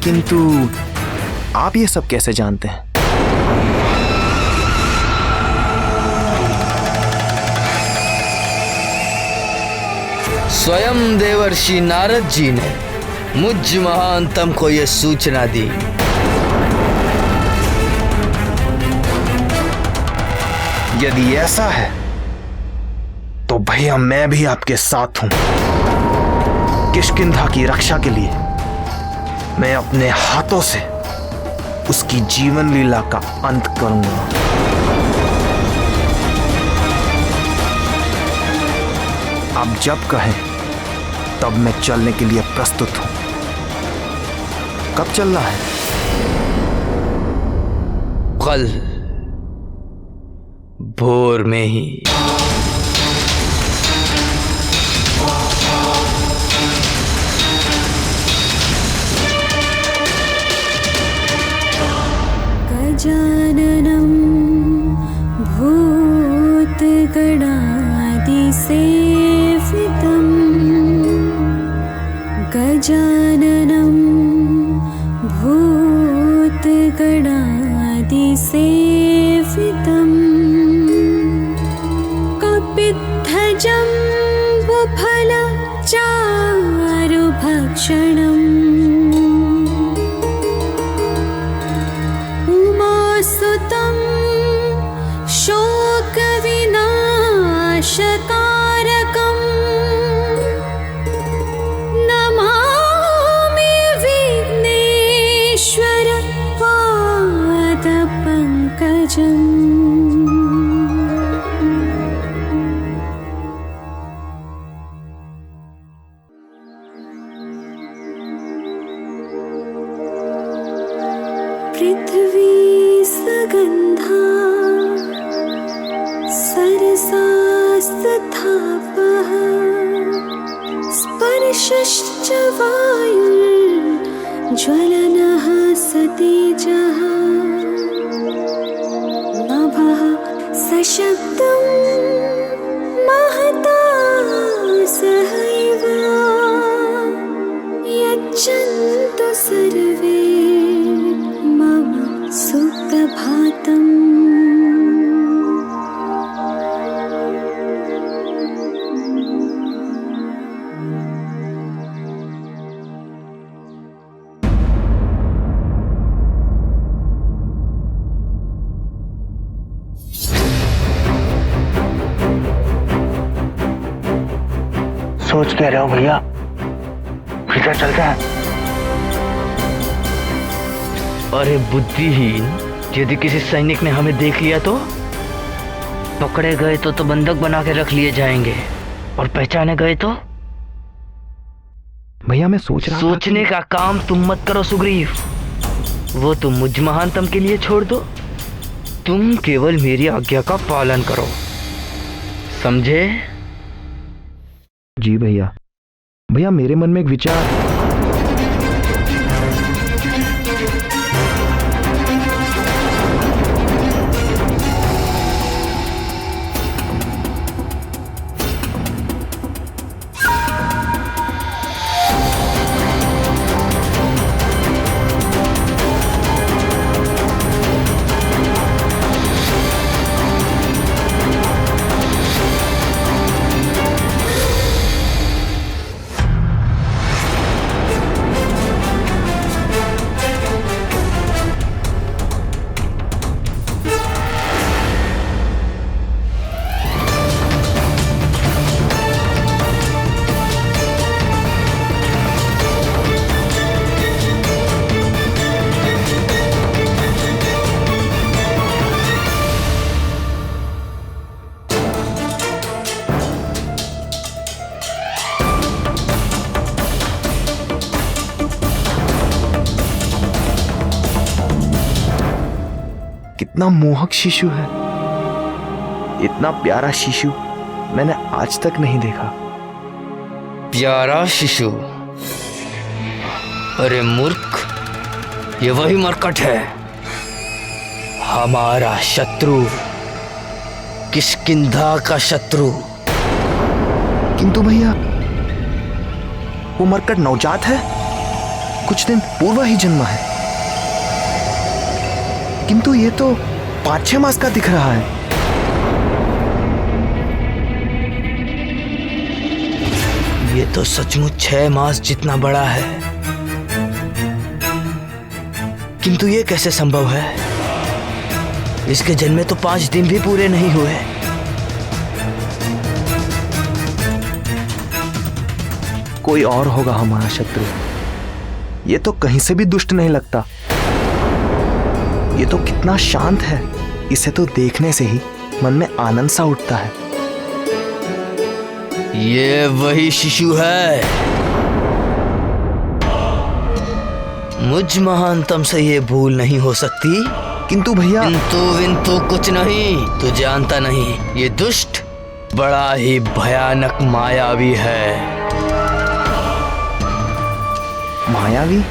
किंतु आप ये सब कैसे जानते हैं? स्वयं देवर्षि नारद जी ने मुझ महानतम को यह सूचना दी। यदि ऐसा है तो भैया मैं भी आपके साथ हूं। किष्किंधा की रक्षा के लिए मैं अपने हाथों से उसकी जीवन लीला का अंत करूंगा। आप जब कहें तब मैं चलने के लिए प्रस्तुत हूं। कब चलना है? कल भोर में ही। गजाननं भूतगणादिसेवितं गजाननं भूतगणादिसेवितं कपित्थजम्बुफलचारुभक्षणम् उमासुतं शोकविनाशकारकं नमामि विघ्नेश्वर पादपङ्कजम्। पृथ्वी सगन्धा सरसास्तथापः स्पर्शश्च वायुर्ज्वलनः सतेजः नभः सशब्दं महता सहैव यच्छन्तु सर्वे मम सुप्रभातम्। सोच कह रहे हो भैया, इधर चलते हैं। अरे बुद्धिहीन, यदि किसी सैनिक ने हमें देख लिया तो पकड़े गए तो बंधक बना के रख लिए जाएंगे, और पहचाने गए तो भैया मैं सोच रहा सोचने का काम तुम मत करो सुग्रीव, वो तुम मुझ महानतम के लिए छोड़ दो। तुम केवल मेरी आज्ञा का पालन करो, समझे? जी भैया। भैया मेरे मन में एक विचार। कितना मोहक शिशु है, इतना प्यारा शिशु मैंने आज तक नहीं देखा। प्यारा शिशु? अरे मूर्ख, ये वही मरकट है, हमारा शत्रु, किष्किंधा का शत्रु। किंतु भैया वो मरकट नवजात है, कुछ दिन पूर्व ही जन्मा है, किंतु ये तो 5-6 मास का दिख रहा है। ये तो सचमुच 6 मास जितना बड़ा है, किंतु ये कैसे संभव है? इसके जन्मे तो 5 दिन भी पूरे नहीं हुए। कोई और होगा हमारा शत्रु, ये तो कहीं से भी दुष्ट नहीं लगता। ये तो कितना शांत है, इसे तो देखने से ही मन में आनंद सा उठता है। ये वही शिशु है, मुझ महानतम से ये भूल नहीं हो सकती। किंतु भैया किंतु कुछ नहीं, तू जानता नहीं, ये दुष्ट बड़ा ही भयानक मायावी है। मायावी?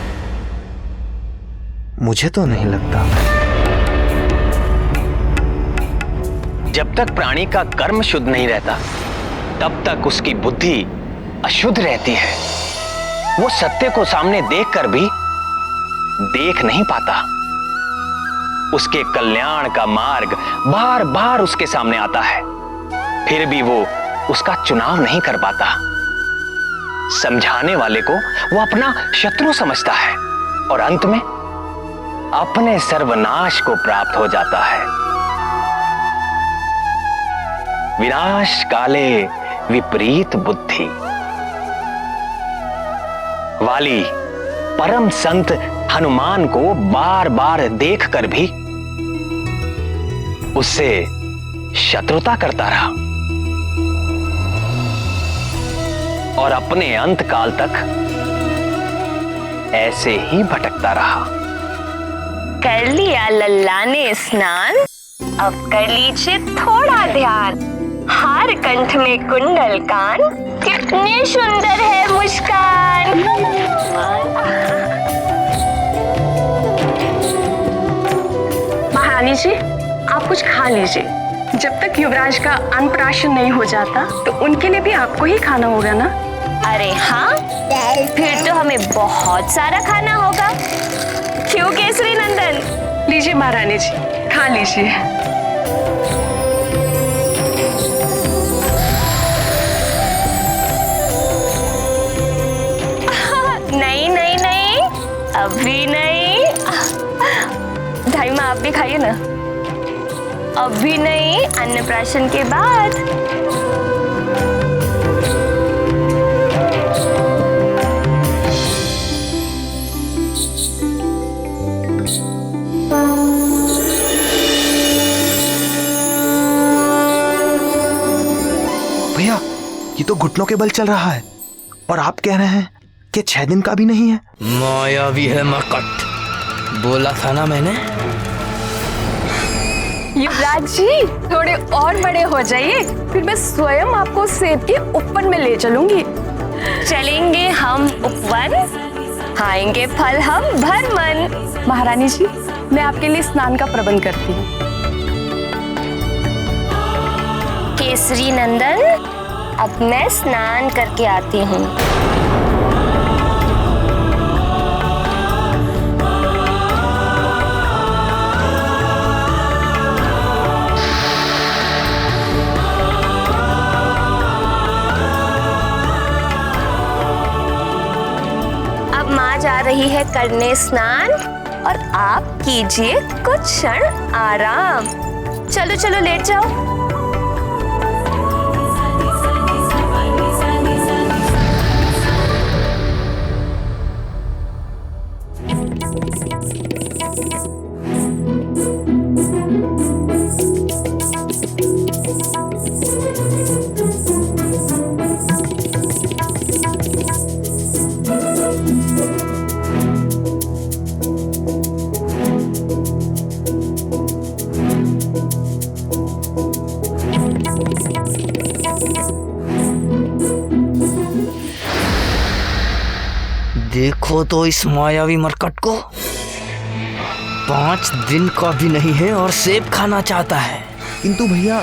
मुझे तो नहीं लगता। जब तक प्राणी का कर्म शुद्ध नहीं रहता, तब तक उसकी बुद्धि अशुद्ध रहती है। वो सत्य को सामने देखकर भी देख नहीं पाता। उसके कल्याण का मार्ग बार बार उसके सामने आता है, फिर भी वो उसका चुनाव नहीं कर पाता। समझाने वाले को वो अपना शत्रु समझता है और अंत में अपने सर्वनाश को प्राप्त हो जाता है। विनाश काले विपरीत बुद्धि। वाली परम संत हनुमान को बार बार देखकर भी उससे शत्रुता करता रहा और अपने अंत काल तक ऐसे ही भटकता रहा। कर लिया लल्ला ने स्नान, अब कर लीजिए थोड़ा ध्यान। हार कंठ में कुंडल कान, कितनी सुंदर है मुस्कान। महारानी जी, आप कुछ खा लीजिए। जब तक युवराज का अन्नप्राशन नहीं हो जाता तो उनके लिए भी आपको ही खाना होगा ना। अरे हाँ, फिर तो हमें बहुत सारा खाना होगा। क्यों केसरी नंदन? लीजिए महारानी जी, खा लीजिए। नहीं नहीं नहीं, अभी नहीं। ढाई माँ आप भी खाइए ना। अभी नहीं, अन्नप्राशन के बाद। भैया, ये तो घुटनों के बल चल रहा है और आप कह रहे हैं कि 6 दिन का भी नहीं है। मायावी है मरकट, बोला था ना मैंने। युवराज जी, थोड़े और बड़े हो जाइए, फिर मैं स्वयं आपको सेब के उपवन में ले चलूंगी। चलेंगे हम उपवन, खाएंगे फल हम भर मन। महारानी जी, मैं आपके लिए स्नान का प्रबंध करती हूँ। केसरी नंदन, अब मैं स्नान करके आती हूँ। अब माँ जा रही है करने स्नान और आप कीजिए कुछ क्षण आराम। चलो चलो लेट जाओ। देखो तो इस मायावी मरकट को, 5 दिन का भी नहीं है और सेब खाना चाहता है। किंतु भैया,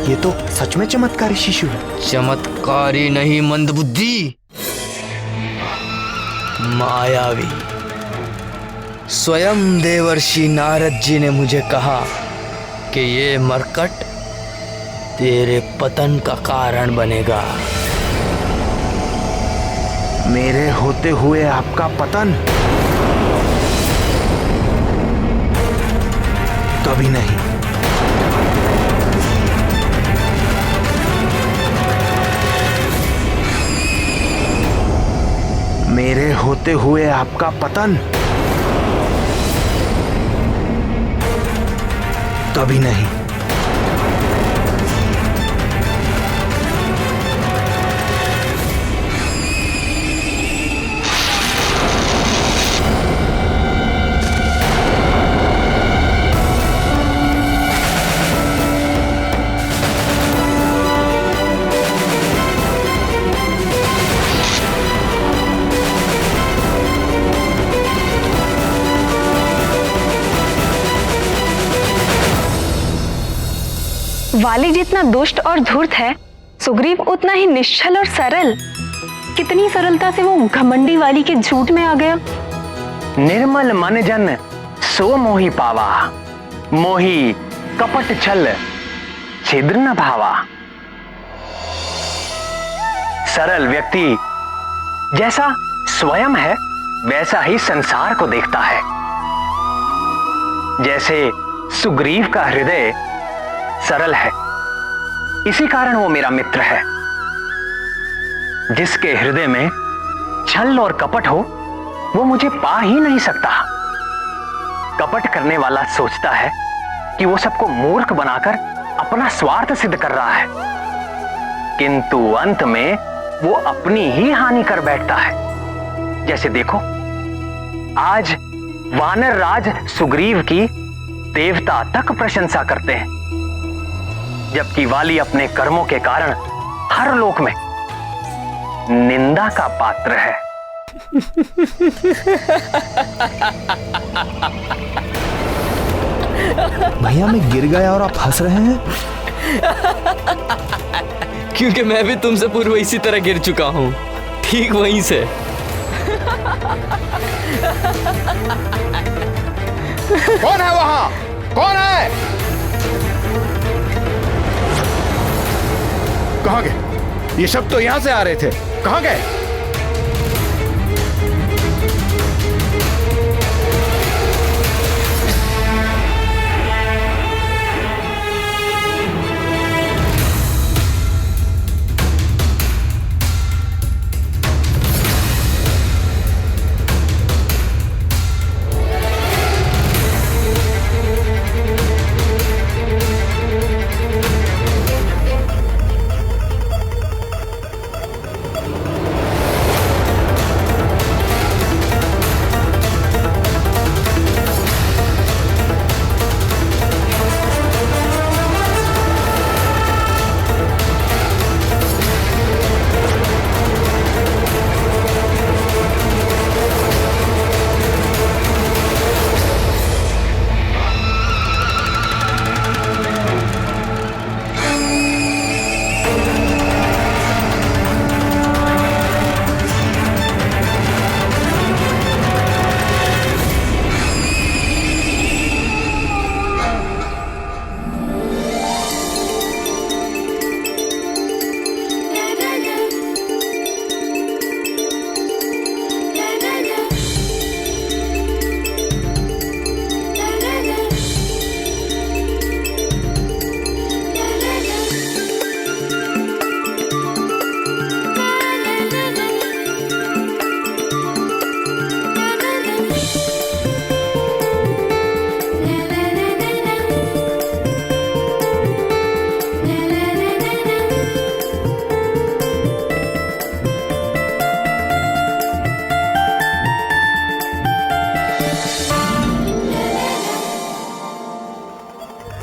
ये तो सच में चमत्कारी शिशु है। चमत्कारी नहीं, मंदबुद्धि, मायावी। स्वयं देवर्षि नारद जी ने मुझे कहा कि ये मरकट तेरे पतन का कारण बनेगा। मेरे होते हुए आपका पतन? कभी नहीं। मेरे होते हुए आपका पतन? कभी नहीं। वाली जितना दुष्ट और धूर्त है, सुग्रीव उतना ही निश्चल और सरल। कितनी सरलता से वो घमंडी वाली के झूठ में आ गया। निर्मल मन जन सो मोहि पावा, मोहि कपट छल छिद्र न भावा। सरल व्यक्ति जैसा स्वयं है वैसा ही संसार को देखता है। जैसे सुग्रीव का हृदय सरल है, इसी कारण वो मेरा मित्र है। जिसके हृदय में छल और कपट हो वो मुझे पा ही नहीं सकता। कपट करने वाला सोचता है कि वो सबको मूर्ख बनाकर अपना स्वार्थ सिद्ध कर रहा है। किंतु अंत में वो अपनी ही हानि कर बैठता है। जैसे देखो, आज वानर राज सुग्रीव की देवता तक प्रशंसा करते हैं, जबकि वाली अपने कर्मों के कारण हर लोक में निंदा का पात्र है। भैया मैं गिर गया और आप हंस रहे हैं? क्योंकि मैं भी तुमसे पूर्व इसी तरह गिर चुका हूं, ठीक वहीं से। कौन है वहां? कौन है? कहां गए? ये शब्द तो यहां से आ रहे थे, कहां गए?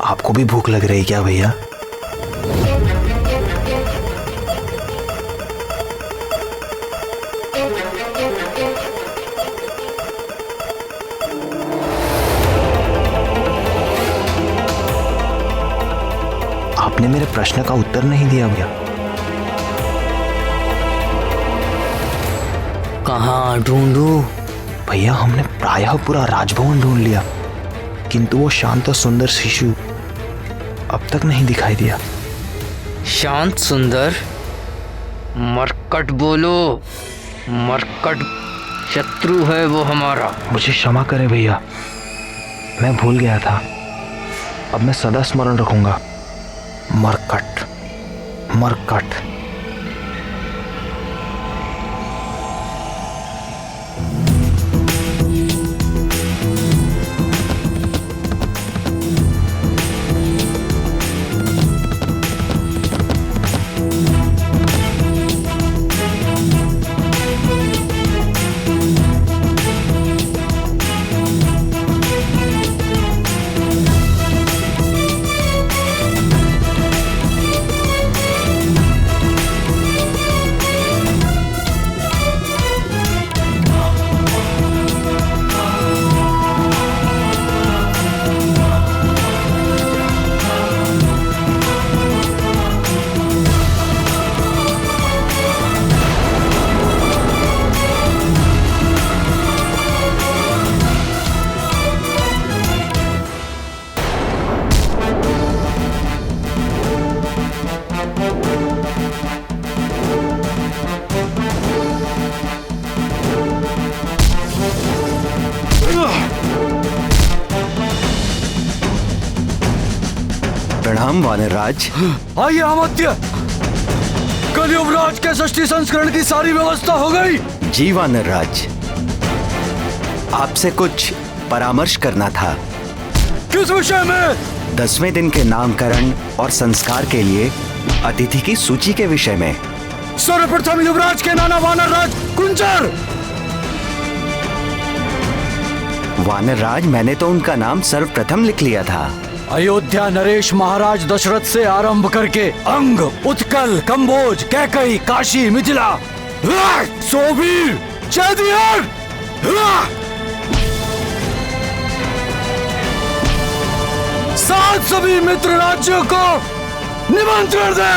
आपको भी भूख लग रही क्या भैया? आपने मेरे प्रश्न का उत्तर नहीं दिया भैया। कहाँ ढूंढूं? भैया हमने प्रायः पूरा राजभवन ढूंढ लिया, किंतु वो शांत और सुंदर शिशु अब तक नहीं दिखाई दिया। शांत सुंदर? मरकट बोलो, मरकट शत्रु है वो हमारा। मुझे क्षमा करें भैया, मैं भूल गया था। अब मैं सदा स्मरण रखूंगा। मरकट, मरकट। प्रणाम वानरराज। आइए अमात्य, कल युवराज के षष्ठी संस्करण की सारी व्यवस्था हो गई। जी वानरराज, आपसे कुछ परामर्श करना था। किस विषय में? 10वें दिन के नामकरण और संस्कार के लिए अतिथि की सूची के विषय में। सर्वप्रथम युवराज के नाना वानर राज कुंजर। वानर राज, मैंने तो उनका नाम सर्वप्रथम लिख लिया था। अयोध्या नरेश महाराज दशरथ से आरंभ करके अंग, उत्कल, कंबोज, कैकई, काशी, मिथिला, सोबीर, चेदियर, सात सभी मित्र राज्यों को निमंत्रण दे।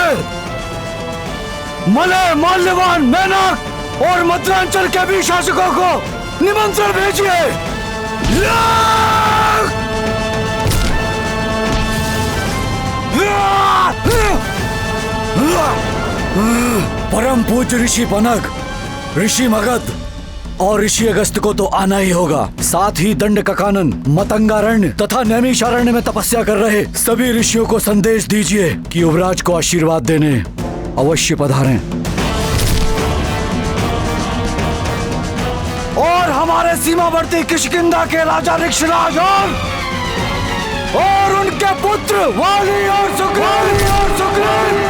मलय, माल्यवान, मैनक और मध्यांचल के भी शासकों को निमंत्रण भेजिए। परम पूज्य ऋषि बनक, ऋषि मगध और ऋषि अगस्त को तो आना ही होगा। साथ ही दंडकानन, मतंगारण्य तथा नैमिषारण्य में तपस्या कर रहे सभी ऋषियों को संदेश दीजिए कि युवराज को आशीर्वाद देने अवश्य पधारें। और हमारे सीमावर्ती किष्किंधा के राजा ऋक्षराज और उनके पुत्र वाली और सुग्रीव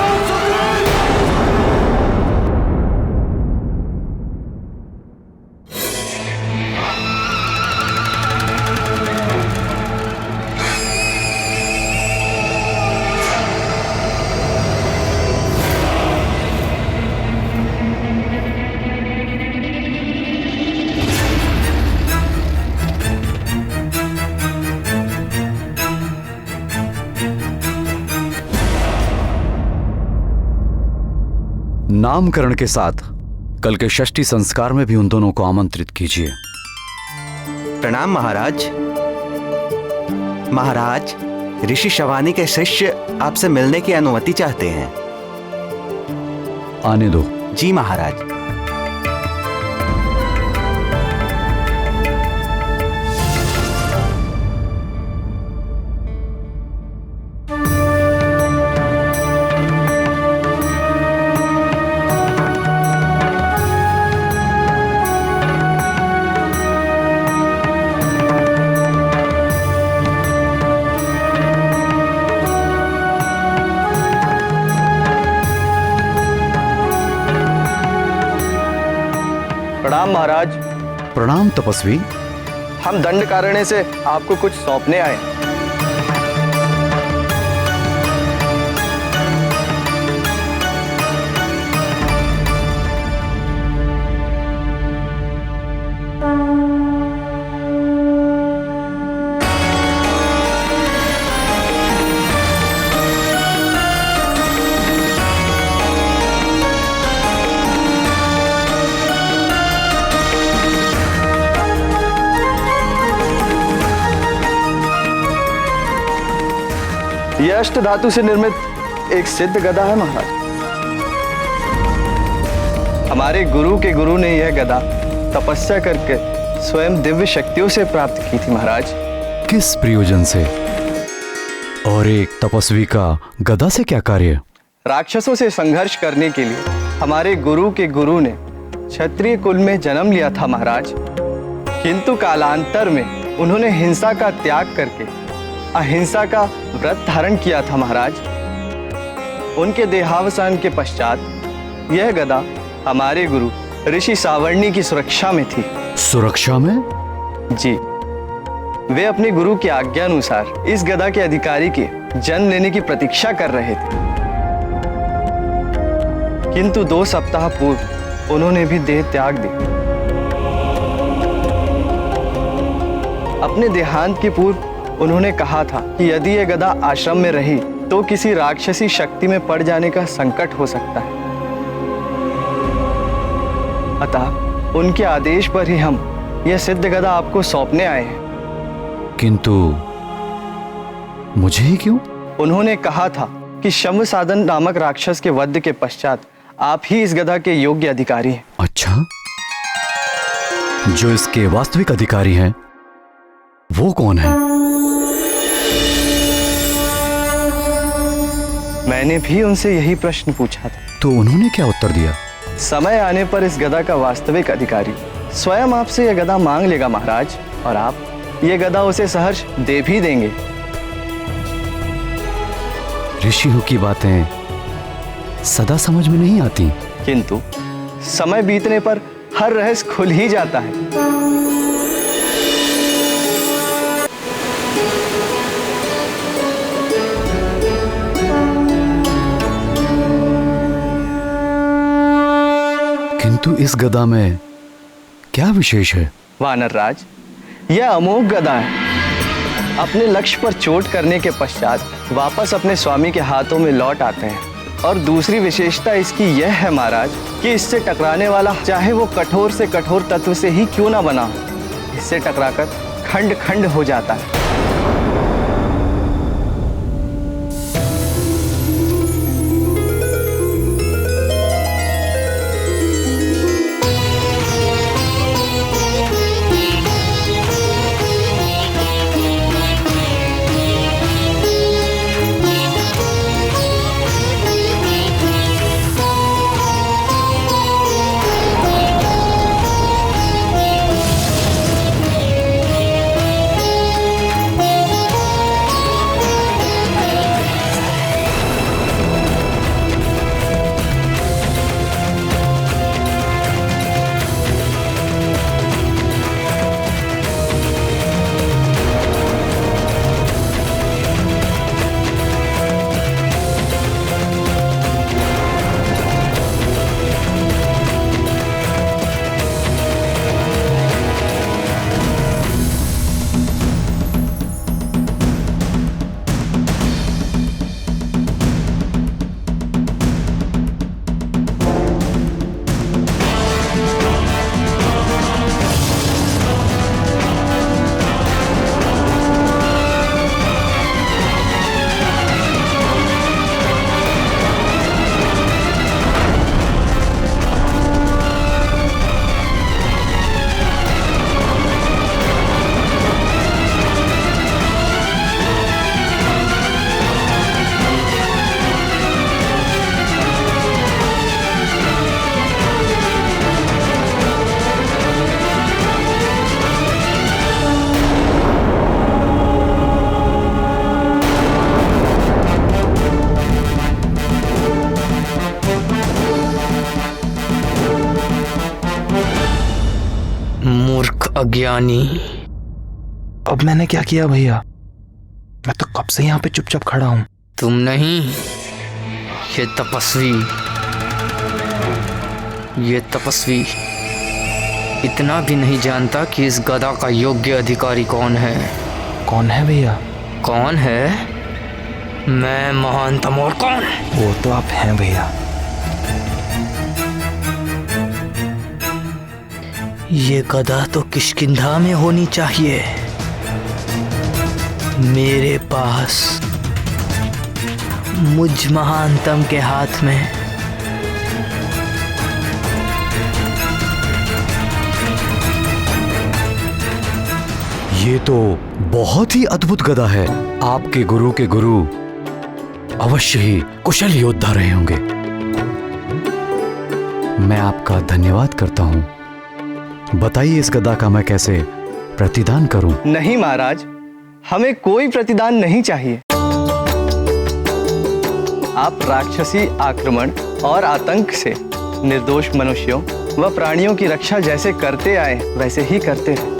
नामकरण के साथ कल के षष्ठी संस्कार में भी उन दोनों को आमंत्रित कीजिए। प्रणाम महाराज। महाराज, ऋषि शवानी के शिष्य आपसे मिलने की अनुमति चाहते हैं। आने दो। जी महाराज। प्रणाम महाराज। प्रणाम तपस्वी। हम दंडकारण्य से आपको कुछ सौंपने आए। यह अष्ट धातु से निर्मित एक सिद्ध गदा है महाराज। हमारे गुरु के गुरु ने यह गदा तपस्या करके स्वयं दिव्य शक्तियों से प्राप्त की थी महाराज। किस प्रयोजन से? और एक तपस्वी का गदा से क्या कार्य? राक्षसों से संघर्ष करने के लिए हमारे गुरु के गुरु ने क्षत्रिय कुल में जन्म लिया था महाराज, किंतु कालांतर में उन्होंने हिंसा का त्याग करके अहिंसा का व्रत धारण किया था महाराज। उनके देहावसान के पश्चात यह गदा हमारे गुरु ऋषि सावर्णी की सुरक्षा में थी। सुरक्षा में? जी। वे अपने गुरु की आज्ञा अनुसार इस गदा के अधिकारी के जन्म लेने की प्रतीक्षा कर रहे थे, किंतु 2 सप्ताह पूर्व उन्होंने भी देह त्याग दी। अपने देहांत के पूर्व उन्होंने कहा था कि यदि यह गदा आश्रम में रही तो किसी राक्षसी शक्ति में पड़ जाने का संकट हो सकता है। अतः उनके आदेश पर ही हम यह सिद्ध गदा आपको सौंपने आए हैं। किंतु मुझे ही क्यों? उन्होंने कहा था कि शम्भ साधन नामक राक्षस के वध के पश्चात आप ही इस गदा के योग्य अधिकारी हैं। अच्छा, जो इसके वास्तविक अधिकारी हैं वो कौन है? मैंने भी उनसे यही प्रश्न पूछा था। तो उन्होंने क्या उत्तर दिया? समय आने पर इस गदा का वास्तविक अधिकारी स्वयं आपसे यह गदा मांग लेगा महाराज, और आप यह गदा उसे सहर्ष दे भी देंगे। ऋषियों की बातें सदा समझ में नहीं आती। किंतु समय बीतने पर हर रहस्य खुल ही जाता है। किंतु इस गदा में क्या विशेष है? वानर राज, यह अमोघ गदा है। अपने लक्ष्य पर चोट करने के पश्चात वापस अपने स्वामी के हाथों में लौट आते हैं। और दूसरी विशेषता इसकी यह है महाराज कि इससे टकराने वाला चाहे वो कठोर से कठोर तत्व से ही क्यों ना बना हो, इससे टकराकर खंड खंड हो जाता है। अज्ञानी। अब मैंने क्या किया भैया? मैं तो कब से यहाँ पे चुपचाप खड़ा हूँ। तुम नहीं, ये तपस्वी इतना भी नहीं जानता कि इस गदा का योग्य अधिकारी कौन है। कौन है भैया? कौन है? मैं महानतम। और कौन? वो तो आप हैं भैया। ये गदा तो किष्किंधा में होनी चाहिए। मेरे पास मुझ महानतम के हाथ में ये तो बहुत ही अद्भुत गदा है। आपके गुरु के गुरु अवश्य ही कुशल योद्धा रहे होंगे। मैं आपका धन्यवाद करता हूं। बताइए इस गदा का मैं कैसे प्रतिदान करूं? नहीं महाराज, हमें कोई प्रतिदान नहीं चाहिए। आप राक्षसी आक्रमण और आतंक से निर्दोष मनुष्यों व प्राणियों की रक्षा जैसे करते आए वैसे ही करते रहे।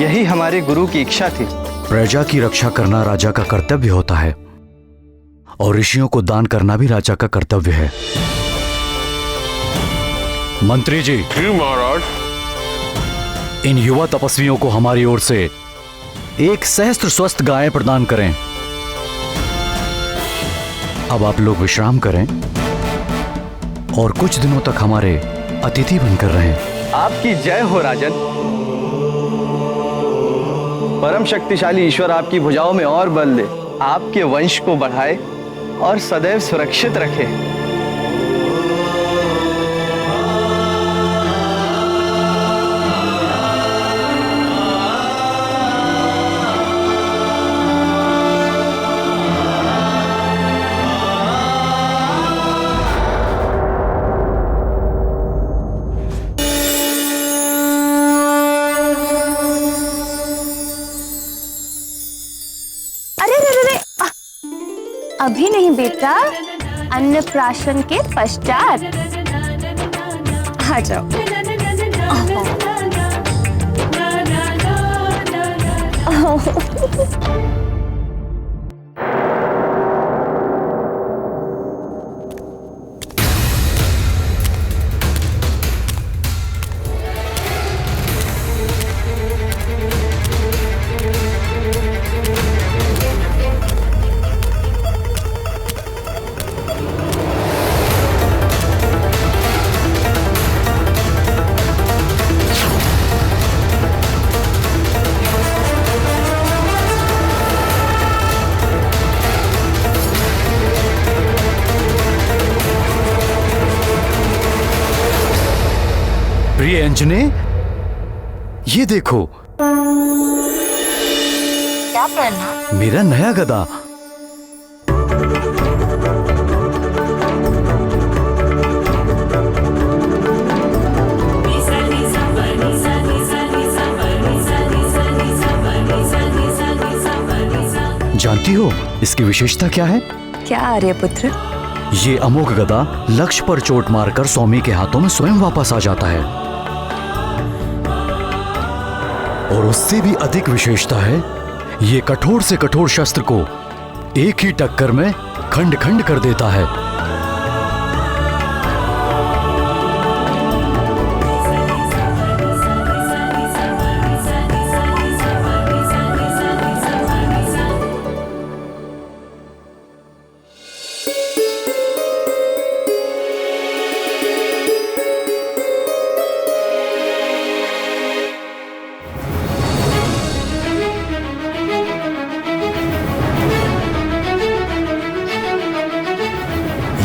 यही हमारे गुरु की इच्छा थी। प्रजा की रक्षा करना राजा का कर्तव्य होता है और ऋषियों को दान करना भी राजा का कर्तव्य है। मंत्री जी। महाराज। इन युवा तपस्वियों को हमारी ओर से 1 सहस्त्र स्वस्थ गायें प्रदान करें। अब आप लोग विश्राम करें और कुछ दिनों तक हमारे अतिथि बनकर रहें। आपकी जय हो राजन। परम शक्तिशाली ईश्वर आपकी भुजाओं में और बल दे, आपके वंश को बढ़ाए और सदैव सुरक्षित रखे। अभी नहीं बेटा, अन्नप्राशन के पश्चात। आ जाओ। प्रिय अंजने, ये देखो। क्या पहना? मेरा नया गदा। जानती हो इसकी विशेषता क्या है? क्या आर्यपुत्र? ये अमोघ गदा लक्ष्य पर चोट मारकर स्वामी के हाथों में स्वयं वापस आ जाता है। और उससे भी अधिक विशेषता है, ये कठोर से कठोर शस्त्र को एक ही टक्कर में खंड खंड कर देता है।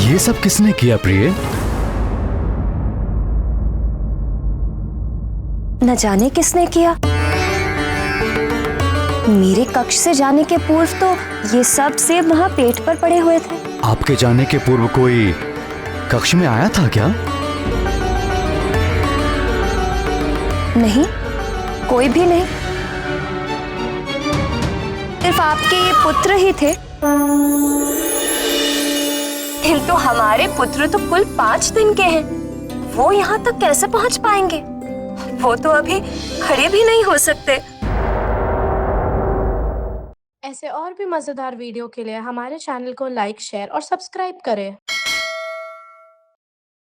ये सब किसने किया प्रिय? न जाने किसने किया। मेरे कक्ष से जाने के पूर्व तो ये सब सेब वहां पेट पर पड़े हुए थे। आपके जाने के पूर्व कोई कक्ष में आया था क्या? नहीं, कोई भी नहीं। सिर्फ आपके ये पुत्र ही थे। किंतु हमारे पुत्र तो कुल 5 दिन के हैं। वो यहाँ तक कैसे पहुँच पाएंगे? वो तो अभी खड़े भी नहीं हो सकते। ऐसे और भी मजेदार वीडियो के लिए हमारे चैनल को लाइक, शेयर और सब्सक्राइब करें।